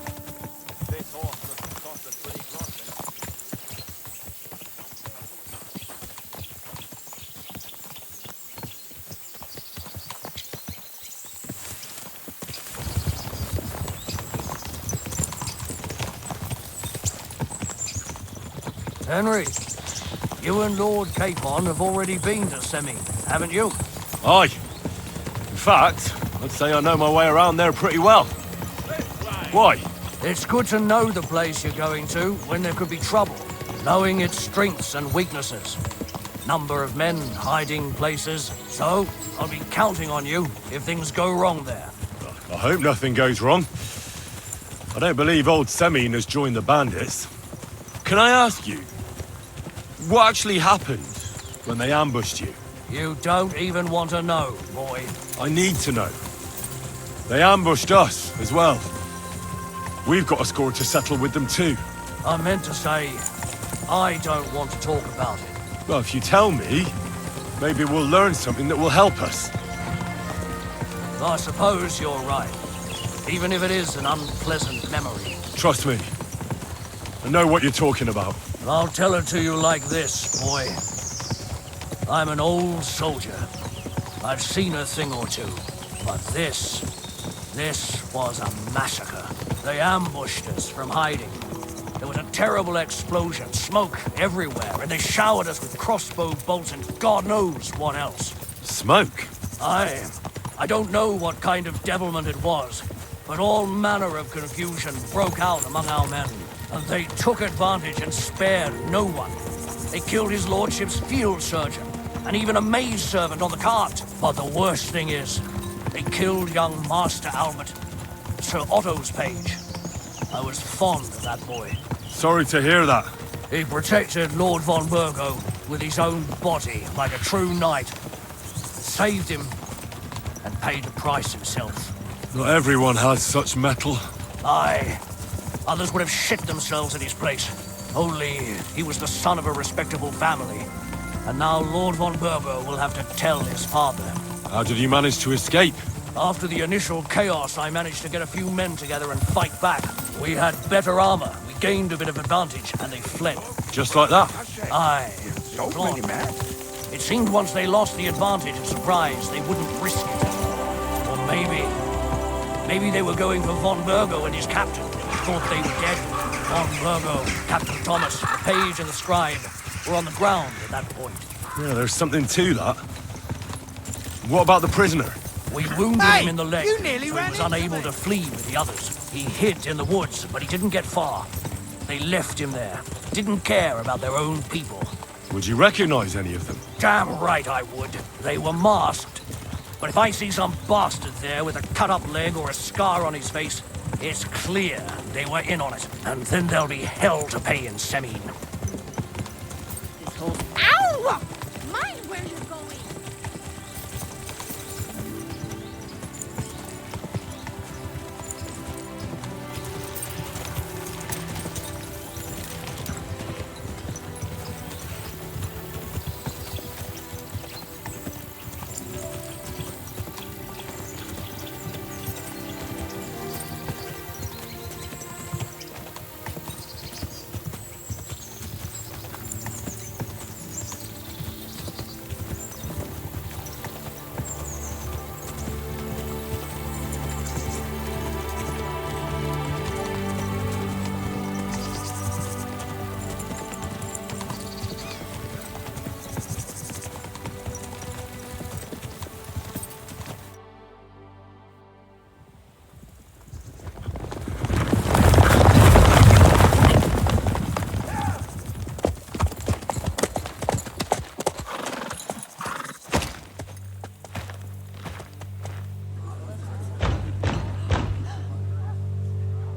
Henry, you and Lord Capon have already been to Semine, haven't you? Aye. In fact, I'd say I know my way around there pretty well. Why? It's good to know the place you're going to when there could be trouble, knowing its strengths and weaknesses. Number of men, hiding places. So, I'll be counting on you if things go wrong there. I hope nothing goes wrong. I don't believe old Semine has joined the bandits. Can I ask you, what actually happened when they ambushed you? You don't even want to know, boy. I need to know. They ambushed us as well. We've got a score to settle with them too. I meant to say, I don't want to talk about it. Well, if you tell me, maybe we'll learn something that will help us. I suppose you're right. Even if it is an unpleasant memory. Trust me. I know what you're talking about. I'll tell it to you like this, boy. I'm an old soldier. I've seen a thing or two. But this was a massacre. They ambushed us from hiding. There was a terrible explosion, smoke everywhere, and they showered us with crossbow bolts and God knows what else. Smoke? I don't know what kind of devilment it was, but all manner of confusion broke out among our men. And they took advantage and spared no one. They killed his lordship's field surgeon, and even a maid servant on the cart. But the worst thing is, they killed young Master Albert, Sir Otto's page. I was fond of that boy. Sorry to hear that. He protected Lord von Burgo with his own body like a true knight. Saved him, and paid the price himself. Not everyone has such metal. Aye. Others would have shit themselves in his place. Only he was the son of a respectable family. And now Lord von Burgo will have to tell his father. How did you manage to escape? After the initial chaos, I managed to get a few men together and fight back. We had better armor, we gained a bit of advantage, and they fled. Just like that? Aye. So many men. It seemed once they lost the advantage of surprise, they wouldn't risk it. Or maybe they were going for von Burgo and his captain. Thought they were dead. Von Burgo, Captain Thomas, the page and the scribe were on the ground at that point. Yeah, there's something to that. What about the prisoner? We wounded him in the leg, so he was unable to flee with the others. He hid in the woods, but he didn't get far. They left him there. Didn't care about their own people. Would you recognize any of them? Damn right I would. They were masked. But if I see some bastard there with a cut-up leg or a scar on his face, it's clear they were in on it. And then there'll be hell to pay in Semine. Ow! Mind where you're going.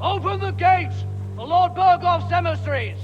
Open the gates for Lord Burgov's emissaries!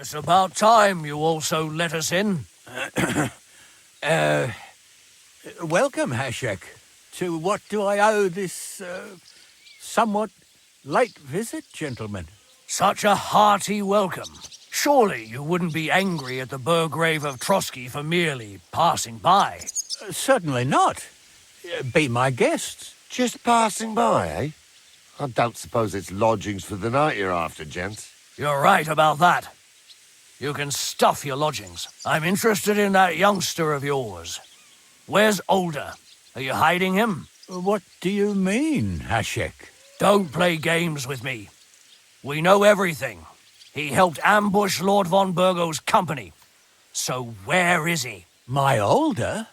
It's about time you also let us in. Welcome, Hashek. To what do I owe this, somewhat late visit, gentlemen? Such a hearty welcome. Surely you wouldn't be angry at the Burgrave of Trotsky for merely passing by. Certainly not. Be my guests. Just passing by, eh? I don't suppose it's lodgings for the night you're after, gents. You're right about that. You can stuff your lodgings. I'm interested in that youngster of yours. Where's Older? Are you hiding him? What do you mean, Hashek? Don't play games with me. We know everything. He helped ambush Lord von Burgo's company. So where is he? My Older?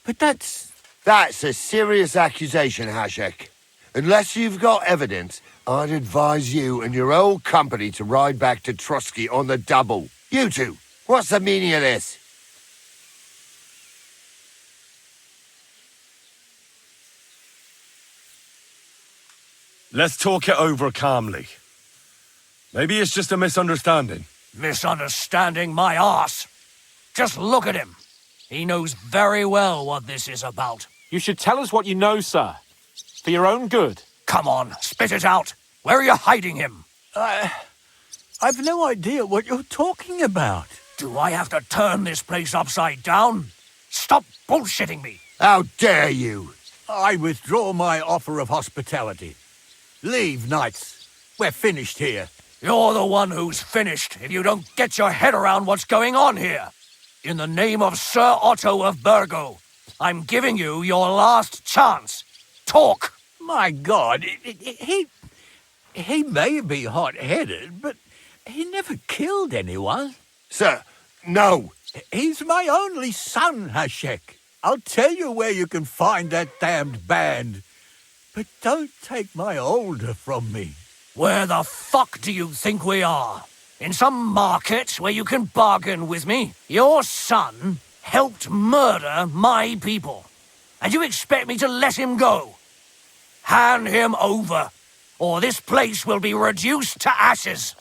But that's... That's a serious accusation, Hashek. Unless you've got evidence, I'd advise you and your old company to ride back to Trotsky on the double. You two, what's the meaning of this? Let's talk it over calmly. Maybe it's just a misunderstanding. Misunderstanding my arse. Just look at him. He knows very well what this is about. You should tell us what you know, sir. For your own good. Come on, spit it out. Where are you hiding him? I've no idea what you're talking about. Do I have to turn this place upside down? Stop bullshitting me. How dare you? I withdraw my offer of hospitality. Leave, knights. We're finished here. You're the one who's finished if you don't get your head around what's going on here. In the name of Sir Otto of Burgo, I'm giving you your last chance. Talk! My God, he may be hot-headed, but he never killed anyone. Sir, no. He's my only son, Hashek. I'll tell you where you can find that damned band. But don't take my older from me. Where the fuck do you think we are? In some market where you can bargain with me? Your son helped murder my people. And you expect me to let him go? Hand him over, or this place will be reduced to ashes.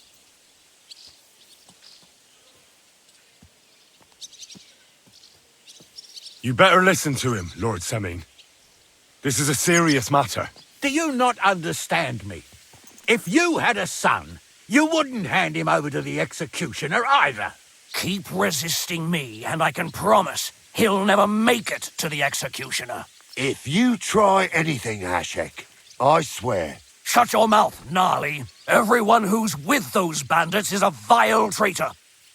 You better listen to him, Lord Semin. This is a serious matter. Do you not understand me? If you had a son, you wouldn't hand him over to the executioner either. Keep resisting me, and I can promise he'll never make it to the executioner. If you try anything, Hashek, I swear. Shut your mouth, Gnarly. Everyone who's with those bandits is a vile traitor.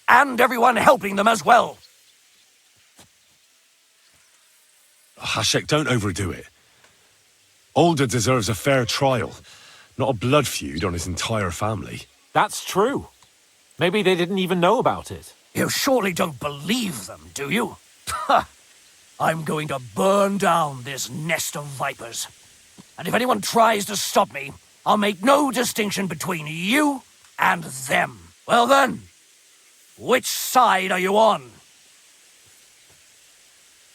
And everyone helping them as well. Hashek, don't overdo it. Alder deserves a fair trial, not a blood feud on his entire family. That's true. Maybe they didn't even know about it. You surely don't believe them, do you? I'm going to burn down this nest of vipers. And if anyone tries to stop me, I'll make no distinction between you and them. Well then, which side are you on?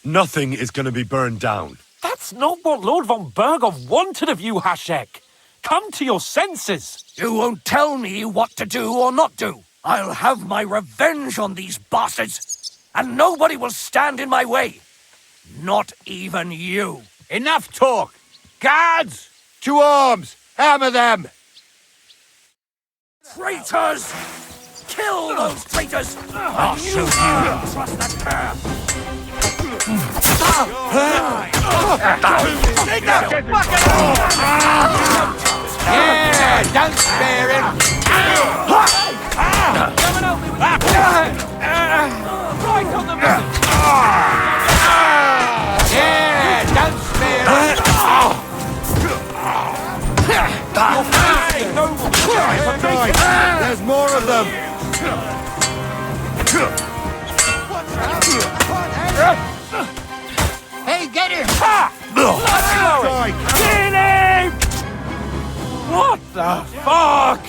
Nothing is going to be burned down. That's not what Lord von Berghoff wanted of you, Hashek. Come to your senses. You won't tell me what to do or not do. I'll have my revenge on these bastards, and nobody will stand in my way. Not even you. Enough talk. Guards! To arms! Hammer them! Traitors! Kill those traitors! I'll show you. Trust that pair! Yeah, don't spare him. Right on the middle. Yeah, don't spare him. There's more of them! Hey, get him! Get him! What the fuck?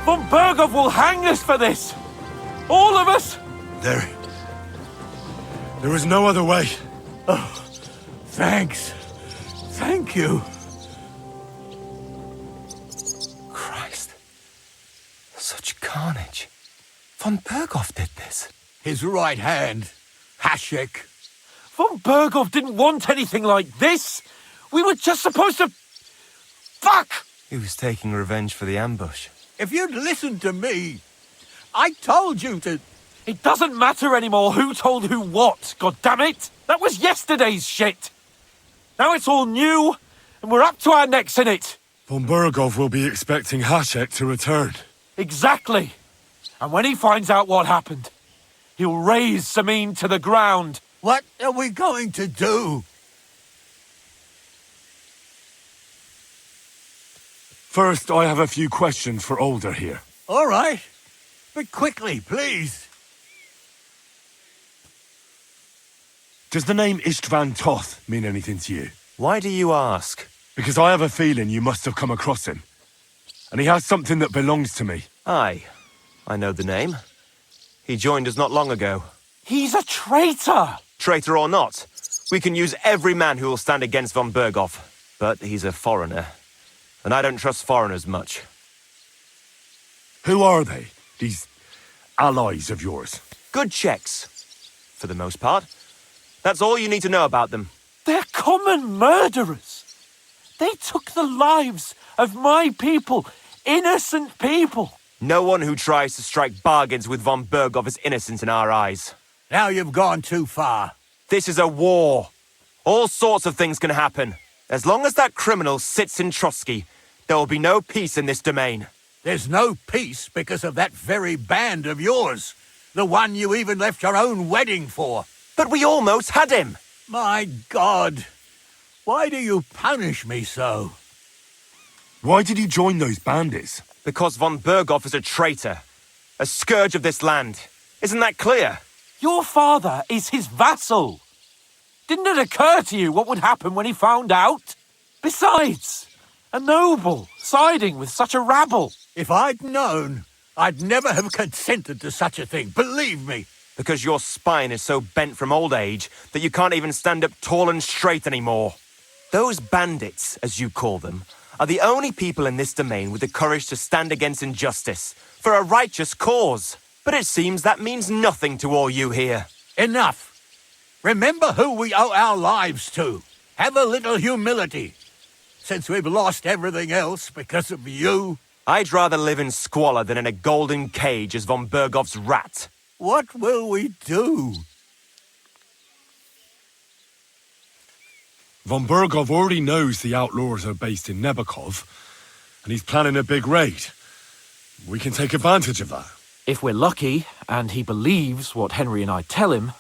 Von Berghoff will hang us for this! All of us! There is no other way. Oh, thanks. Thank you. Christ. Such carnage. Von Berghoff did this. His right hand, Hashek. Von Berghoff didn't want anything like this! We were just supposed to... Fuck! He was taking revenge for the ambush. If you'd listened to me, I told you to... It doesn't matter anymore who told who what, goddammit! That was yesterday's shit! Now it's all new, and we're up to our necks in it! Von Berghoff will be expecting Hashek to return. Exactly! And when he finds out what happened, he'll raise Samin to the ground. What are we going to do? First, I have a few questions for Alder here. All right. But quickly, please. Does the name Istvan Toth mean anything to you? Why do you ask? Because I have a feeling you must have come across him. And he has something that belongs to me. Aye. I know the name. He joined us not long ago. He's a traitor! Traitor or not, we can use every man who will stand against von Berghoff. But he's a foreigner. And I don't trust foreigners much. Who are they, these allies of yours? Good checks. for the most part. That's all you need to know about them. They're common murderers. They took the lives of my people, innocent people. No one who tries to strike bargains with von Berghoff is innocent in our eyes. Now you've gone too far. This is a war. All sorts of things can happen. As long as that criminal sits in Trotsky, there will be no peace in this domain. There's no peace because of that very band of yours. The one you even left your own wedding for. But we almost had him. My God. Why do you punish me so? Why did you join those bandits? Because von Berghoff is a traitor. A scourge of this land. Isn't that clear? Your father is his vassal. Didn't it occur to you what would happen when he found out? Besides, a noble siding with such a rabble. If I'd known, I'd never have consented to such a thing, believe me. Because your spine is so bent from old age that you can't even stand up tall and straight anymore. Those bandits, as you call them, are the only people in this domain with the courage to stand against injustice for a righteous cause. But it seems that means nothing to all you here. Enough. Remember who we owe our lives to. Have a little humility. Since we've lost everything else because of you. I'd rather live in squalor than in a golden cage as von Berghoff's rat. What will we do? Von Berghoff already knows the outlaws are based in Nebakov, and he's planning a big raid. We can take advantage of that. If we're lucky, and he believes what Henry and I tell him,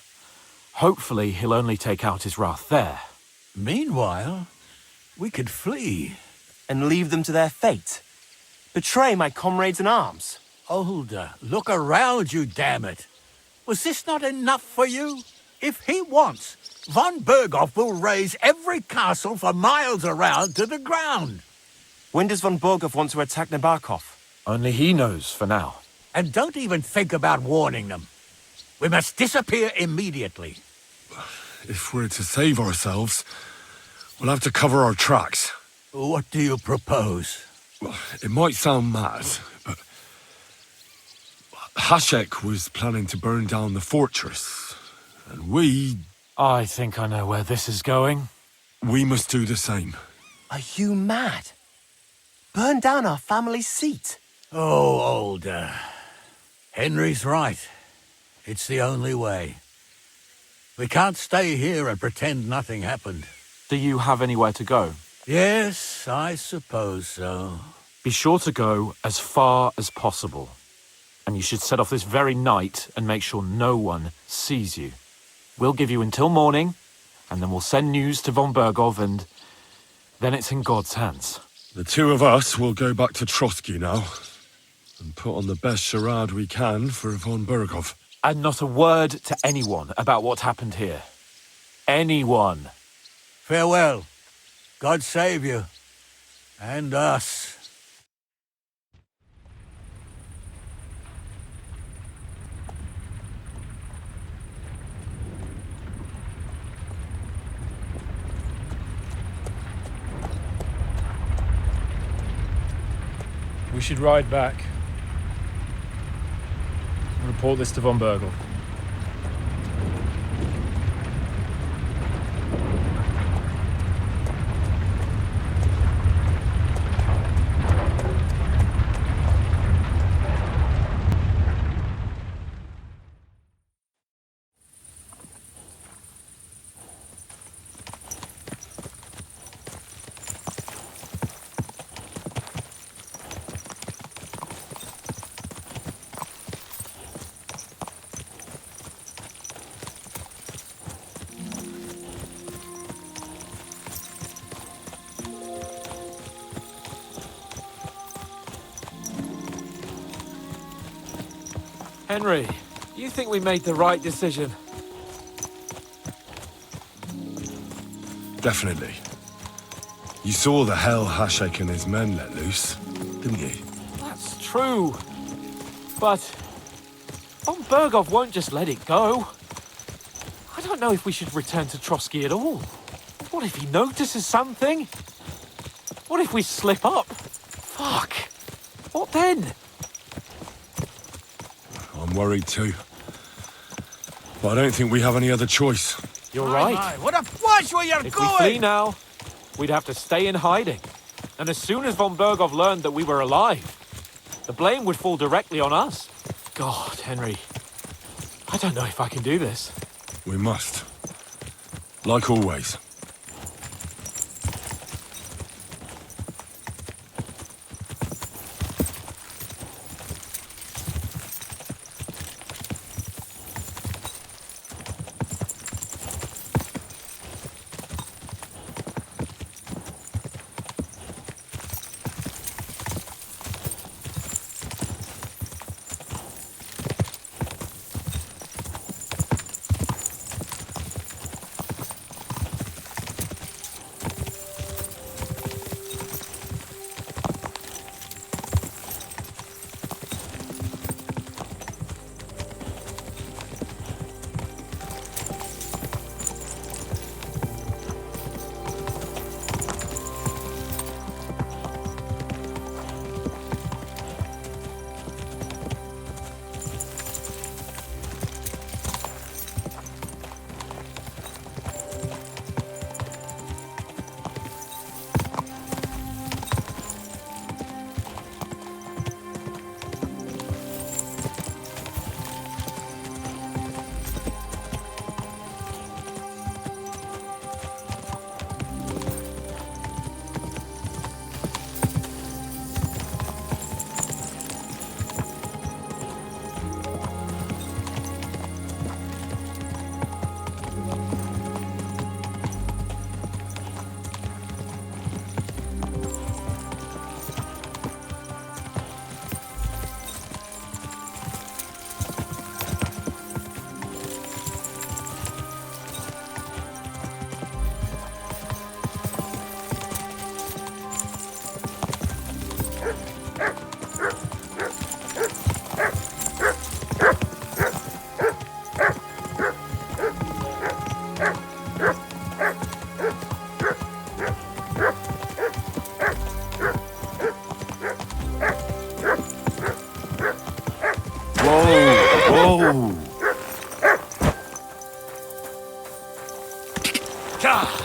hopefully he'll only take out his wrath there. Meanwhile, we could flee. And leave them to their fate. Betray my comrades in arms. Older, look around you, damn it. Was this not enough for you? If he wants, von Berghoff will raise every castle for miles around to the ground. When does von Berghoff want to attack Nebakov? Only he knows for now. And don't even think about warning them. We must disappear immediately. If we're to save ourselves, we'll have to cover our tracks. What do you propose? Well, it might sound mad, but Hasek was planning to burn down the fortress, and we... I think I know where this is going. We must do the same. Are you mad? Burn down our family seat? Oh, Older. Henry's right. It's the only way. We can't stay here and pretend nothing happened. Do you have anywhere to go? Yes, I suppose so. Be sure to go as far as possible. And you should set off this very night and make sure no one sees you. We'll give you until morning, and then we'll send news to von Berghoff, and then it's in God's hands. The two of us will go back to Trotsky now, and put on the best charade we can for von Berghoff. And not a word to anyone about what happened here. Anyone. Farewell. God save you. And us. We should ride back. Report this to von Berghoff. Henry, you think we made the right decision? Definitely. You saw the hell Hasek and his men let loose, didn't you? That's true. But von Berghoff won't just let it go. I don't know if we should return to Trotsky at all. What if he notices something? What if we slip up? Fuck. What then? I'm worried too. Well, I don't think we have any other choice. You're right. Aye, what a flash where you're If going! we flee now, we'd have to stay in hiding. And as soon as von Berghoff learned that we were alive, the blame would fall directly on us. God, Henry, I don't know if I can do this. We must. Like always. Whoa! God!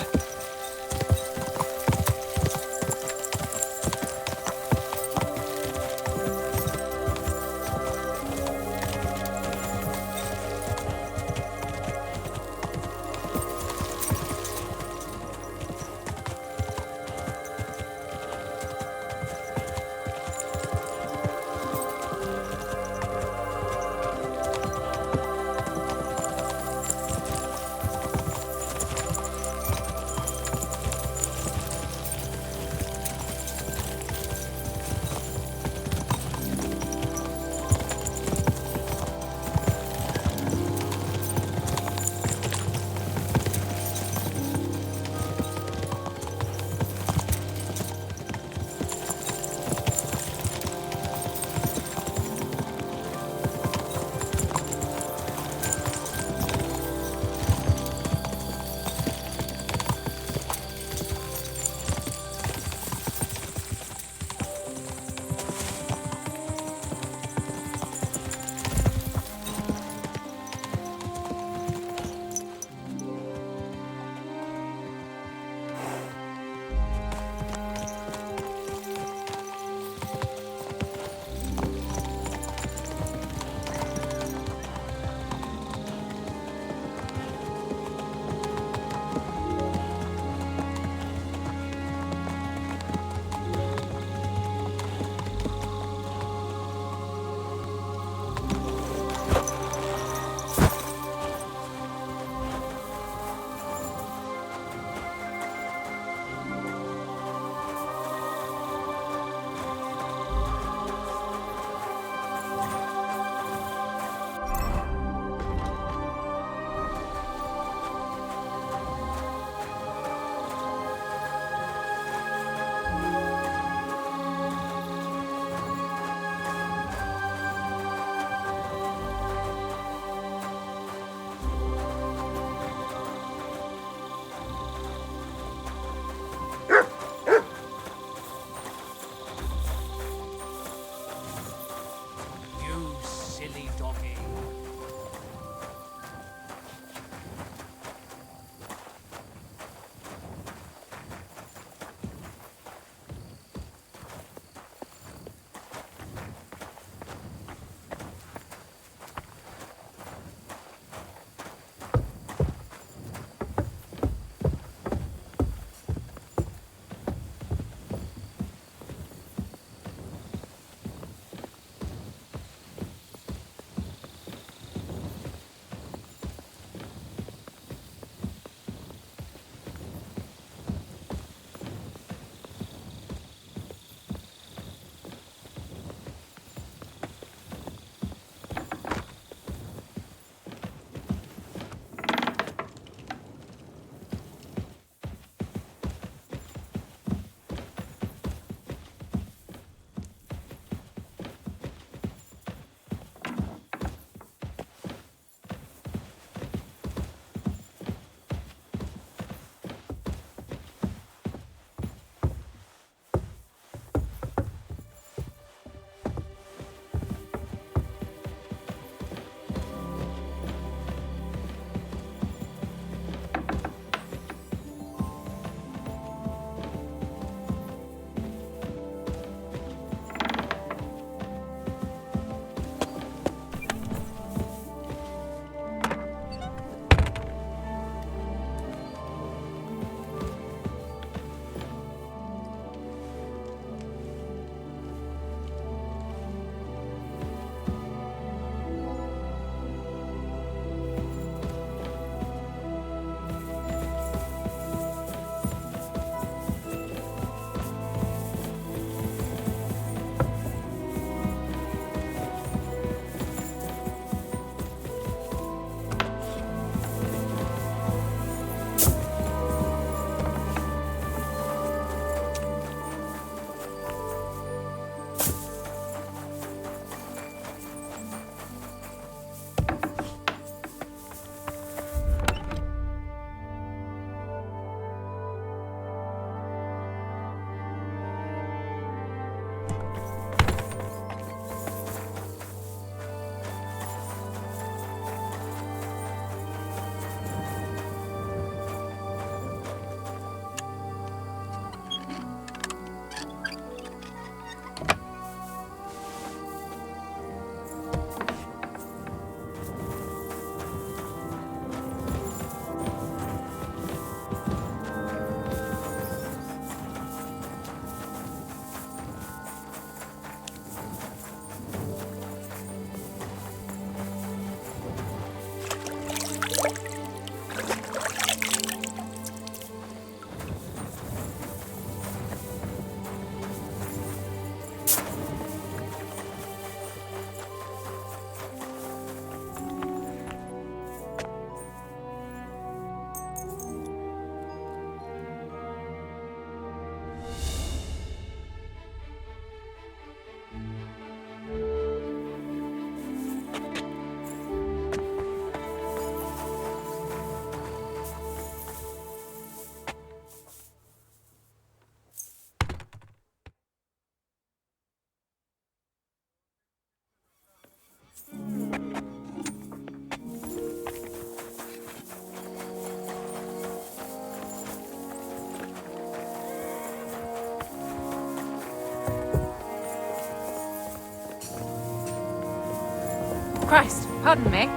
Christ, pardon me.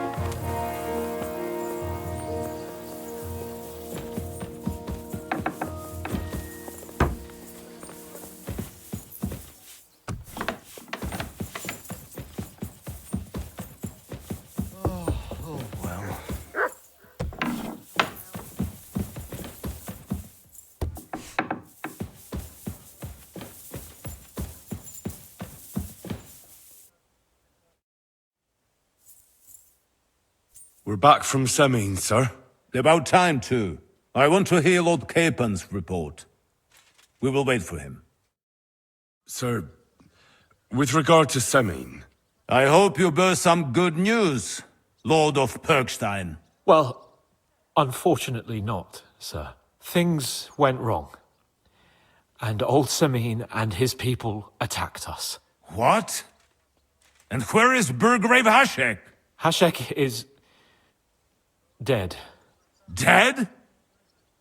We're back from Semine, sir. About time, too. I want to hear Lord Capen's report. We will wait for him. Sir, with regard to Semine... I hope you bear some good news, Lord of Perkstein. Well, unfortunately not, sir. Things went wrong. And old Semine and his people attacked us. What? And where is Burgrave Hashek? Hashek is... dead. Dead?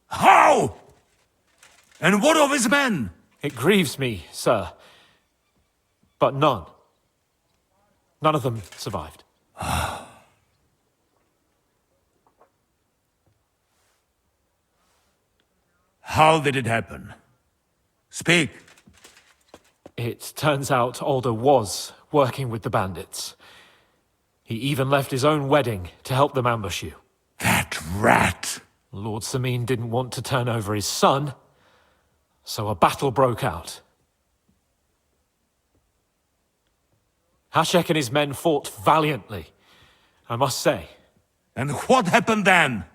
How? And what of his men? It grieves me, sir. But none of them survived. How did it happen? Speak. It turns out Alder was working with the bandits. He even left his own wedding to help them ambush you. That rat! Lord Semine didn't want to turn over his son, so a battle broke out. Hashek and his men fought valiantly, I must say. And what happened then?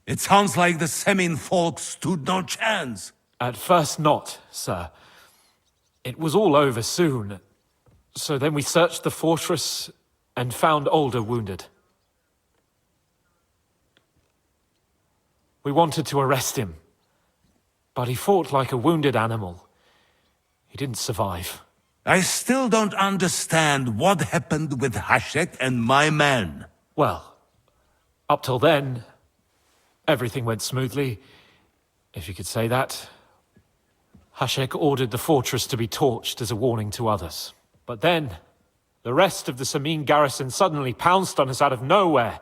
It sounds like the Semine folk stood no chance. At first not, sir. It was all over soon. So then we searched the fortress and found Alder wounded. We wanted to arrest him, but he fought like a wounded animal. He didn't survive. I still don't understand what happened with Hashek and my men. Well, up till then, everything went smoothly, if you could say that. Hashek ordered the fortress to be torched as a warning to others. But then, the rest of the Semine garrison suddenly pounced on us out of nowhere,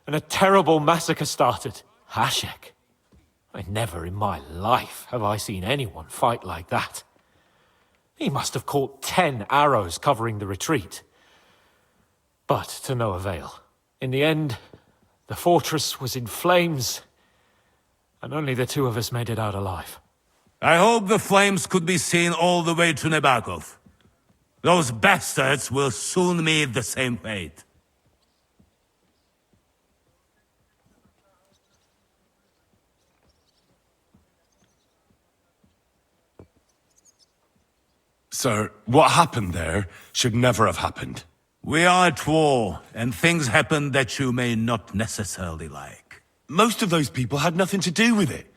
and a terrible massacre started. Hashek? Never in my life have I seen anyone fight like that. He must have caught 10 arrows covering the retreat. But to no avail. In the end, the fortress was in flames, and only the two of us made it out alive. I hope the flames could be seen all the way to Nebakov. Those bastards will soon meet the same fate. Sir, what happened there should never have happened. We are at war, and things happen that you may not necessarily like. Most of those people had nothing to do with it.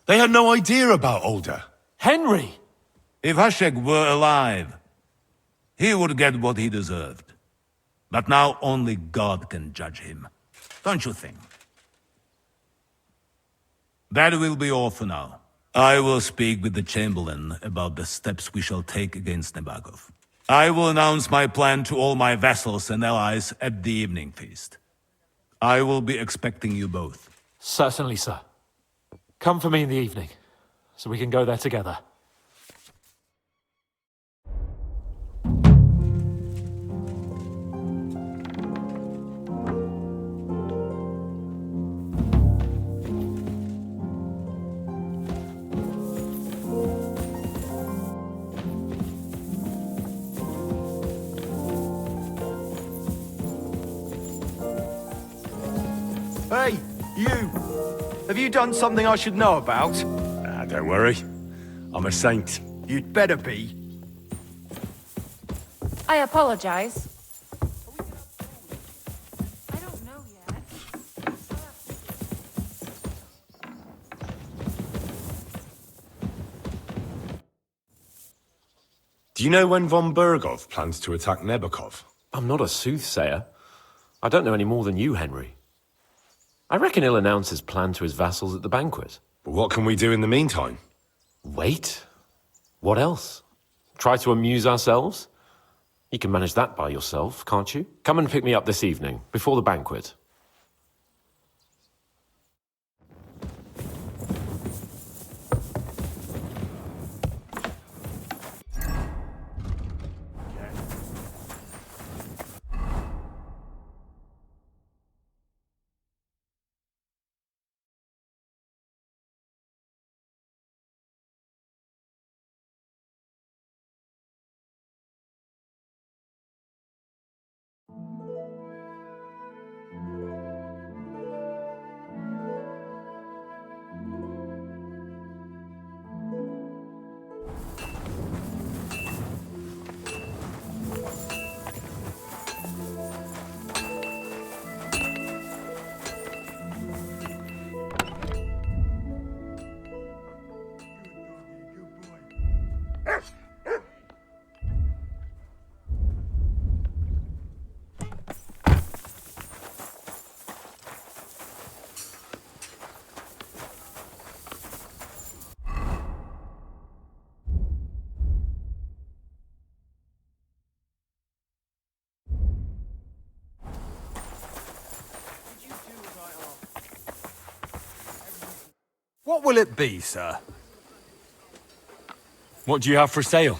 They had no idea about Alder. Henry! If Hashek were alive, he would get what he deserved. But now only God can judge him. Don't you think? That will be all for now. I will speak with the Chamberlain about the steps we shall take against Nebakov. I will announce my plan to all my vassals and allies at the evening feast. I will be expecting you both. Certainly, sir. Come for me in the evening, so we can go there together. Hey, you! Have you done something I should know about? Don't worry. I'm a saint. You'd better be. I apologize. Do you know when von Bergov plans to attack Nebakov? I'm not a soothsayer. I don't know any more than you, Henry. I reckon he'll announce his plan to his vassals at the banquet. But what can we do in the meantime? Wait? What else? Try to amuse ourselves? You can manage that by yourself, can't you? Come and pick me up this evening, before the banquet. What will it be, sir? What do you have for sale?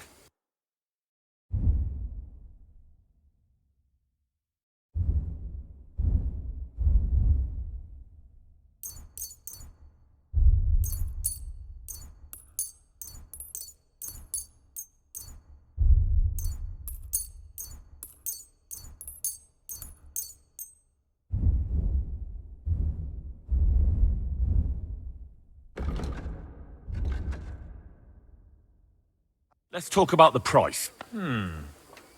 Let's talk about the price.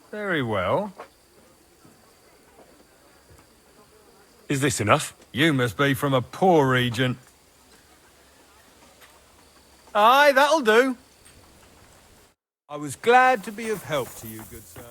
Very well. Is this enough? You must be from a poor region. Aye, that'll do. I was glad to be of help to you, good sir.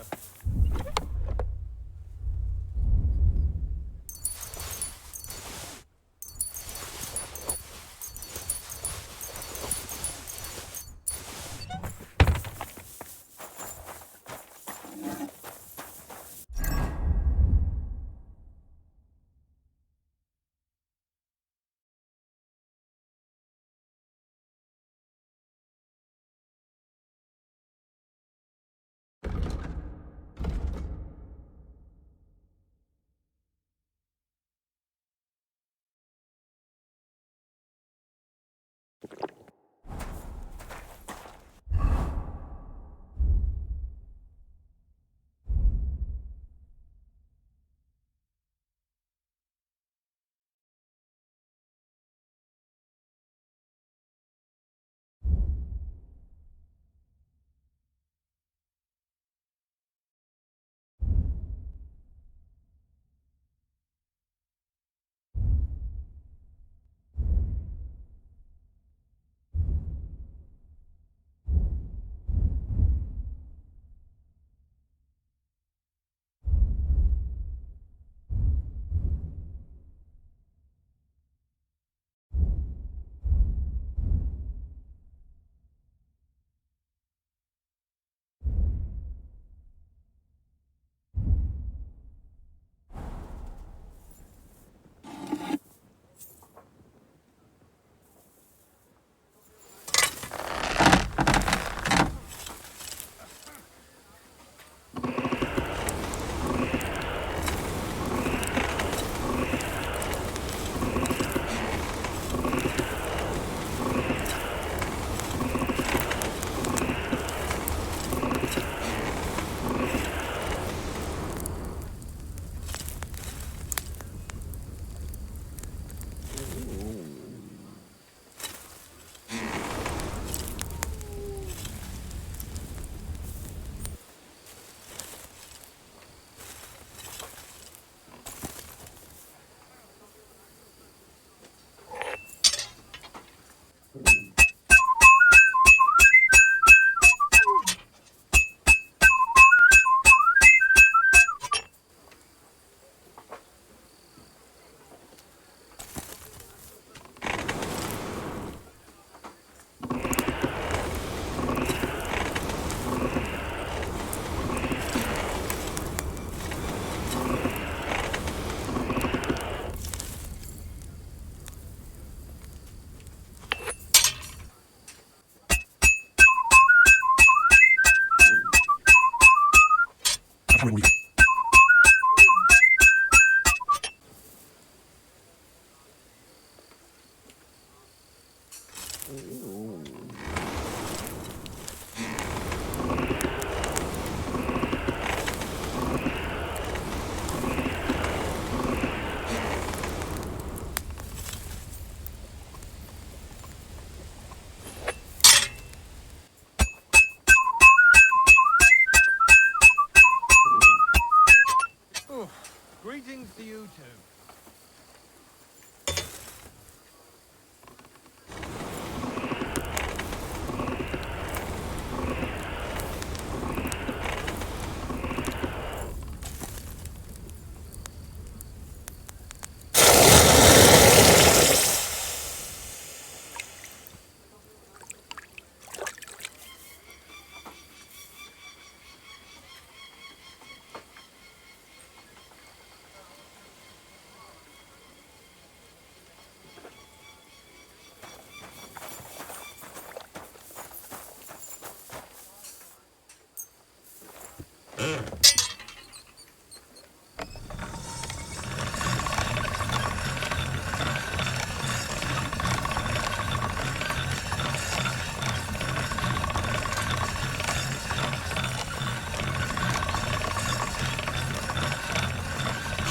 Greetings to you too.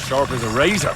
Sharp as a razor.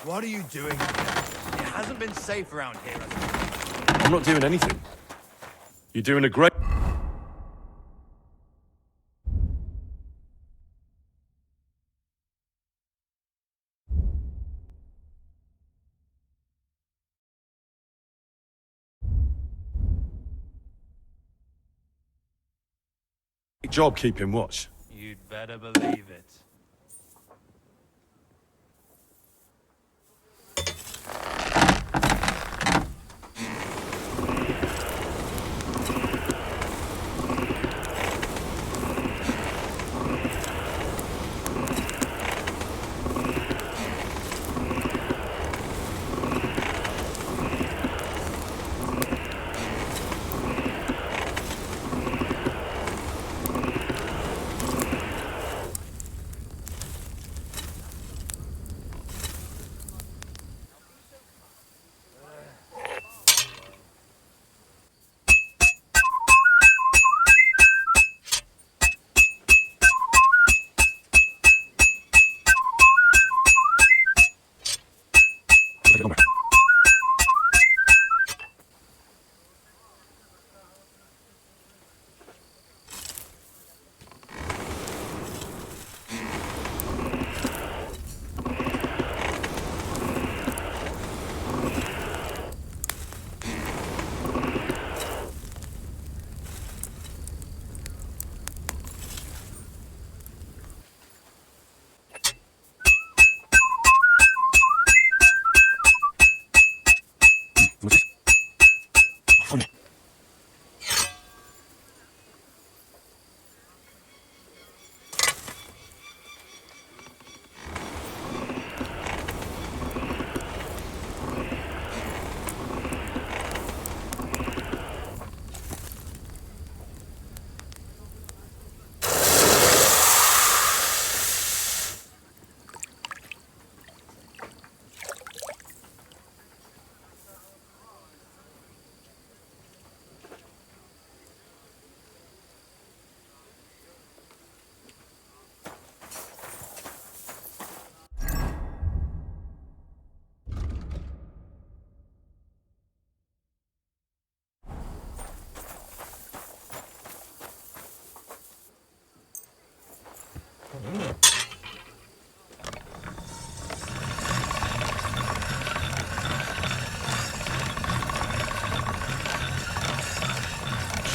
What are you doing? It hasn't been safe around here. has it? I'm not doing anything. You're doing a great... job keeping watch. You'd better believe it.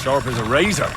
Sharp as a razor.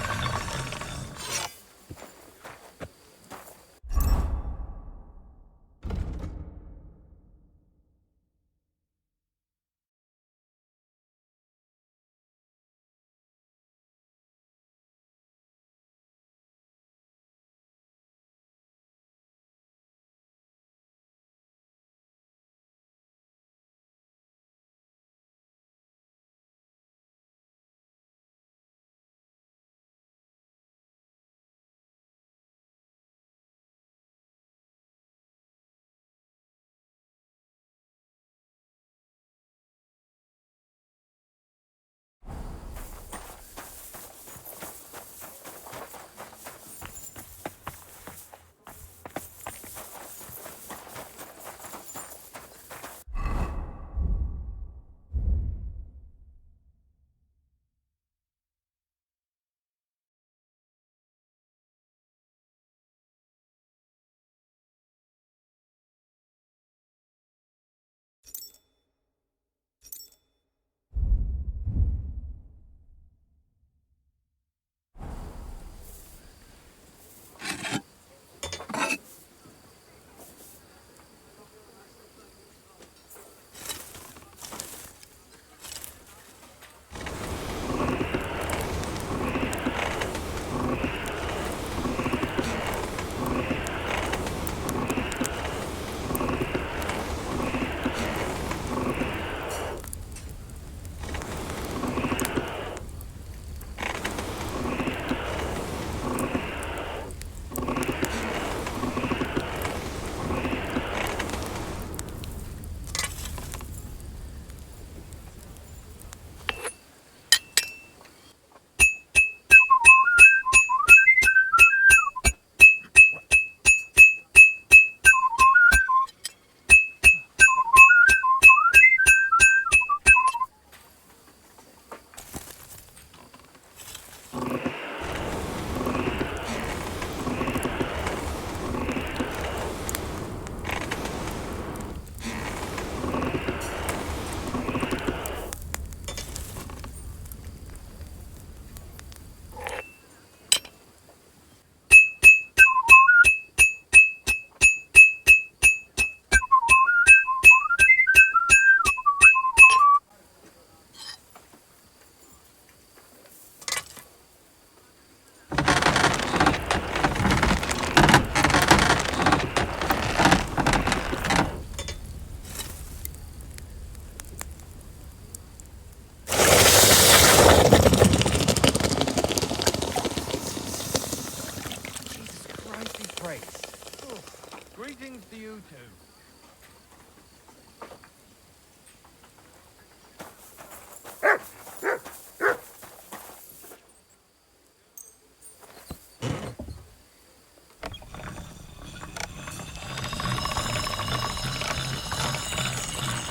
Greetings to you too.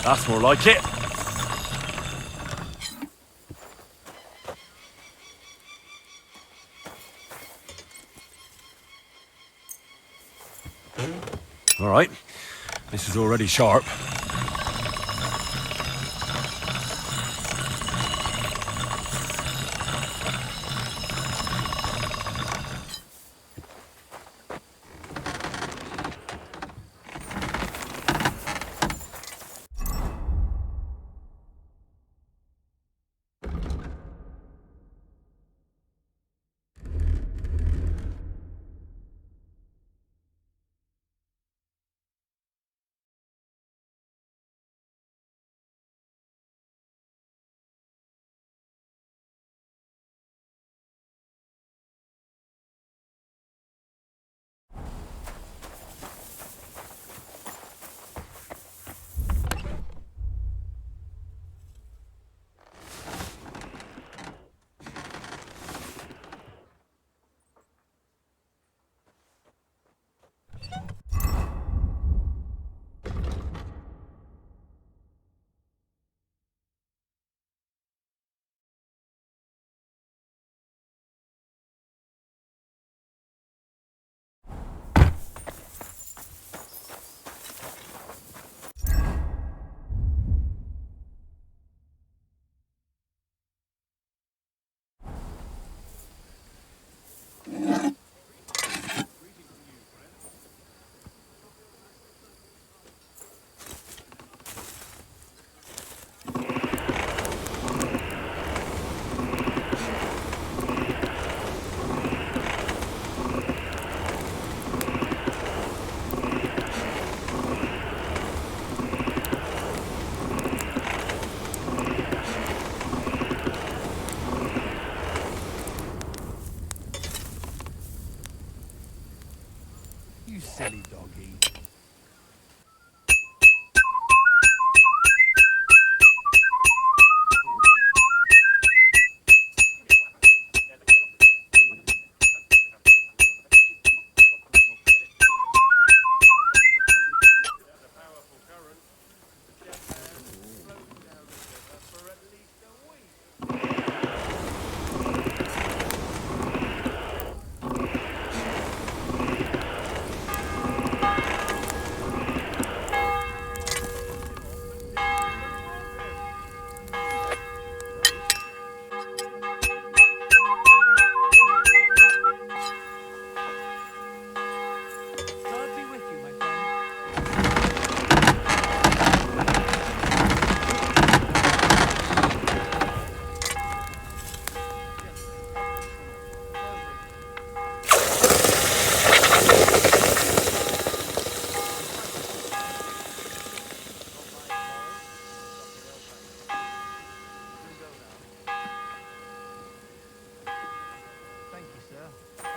That's more like it. All right. This is already sharp. You silly doggy. God be with you, my friend. Thank you, sir.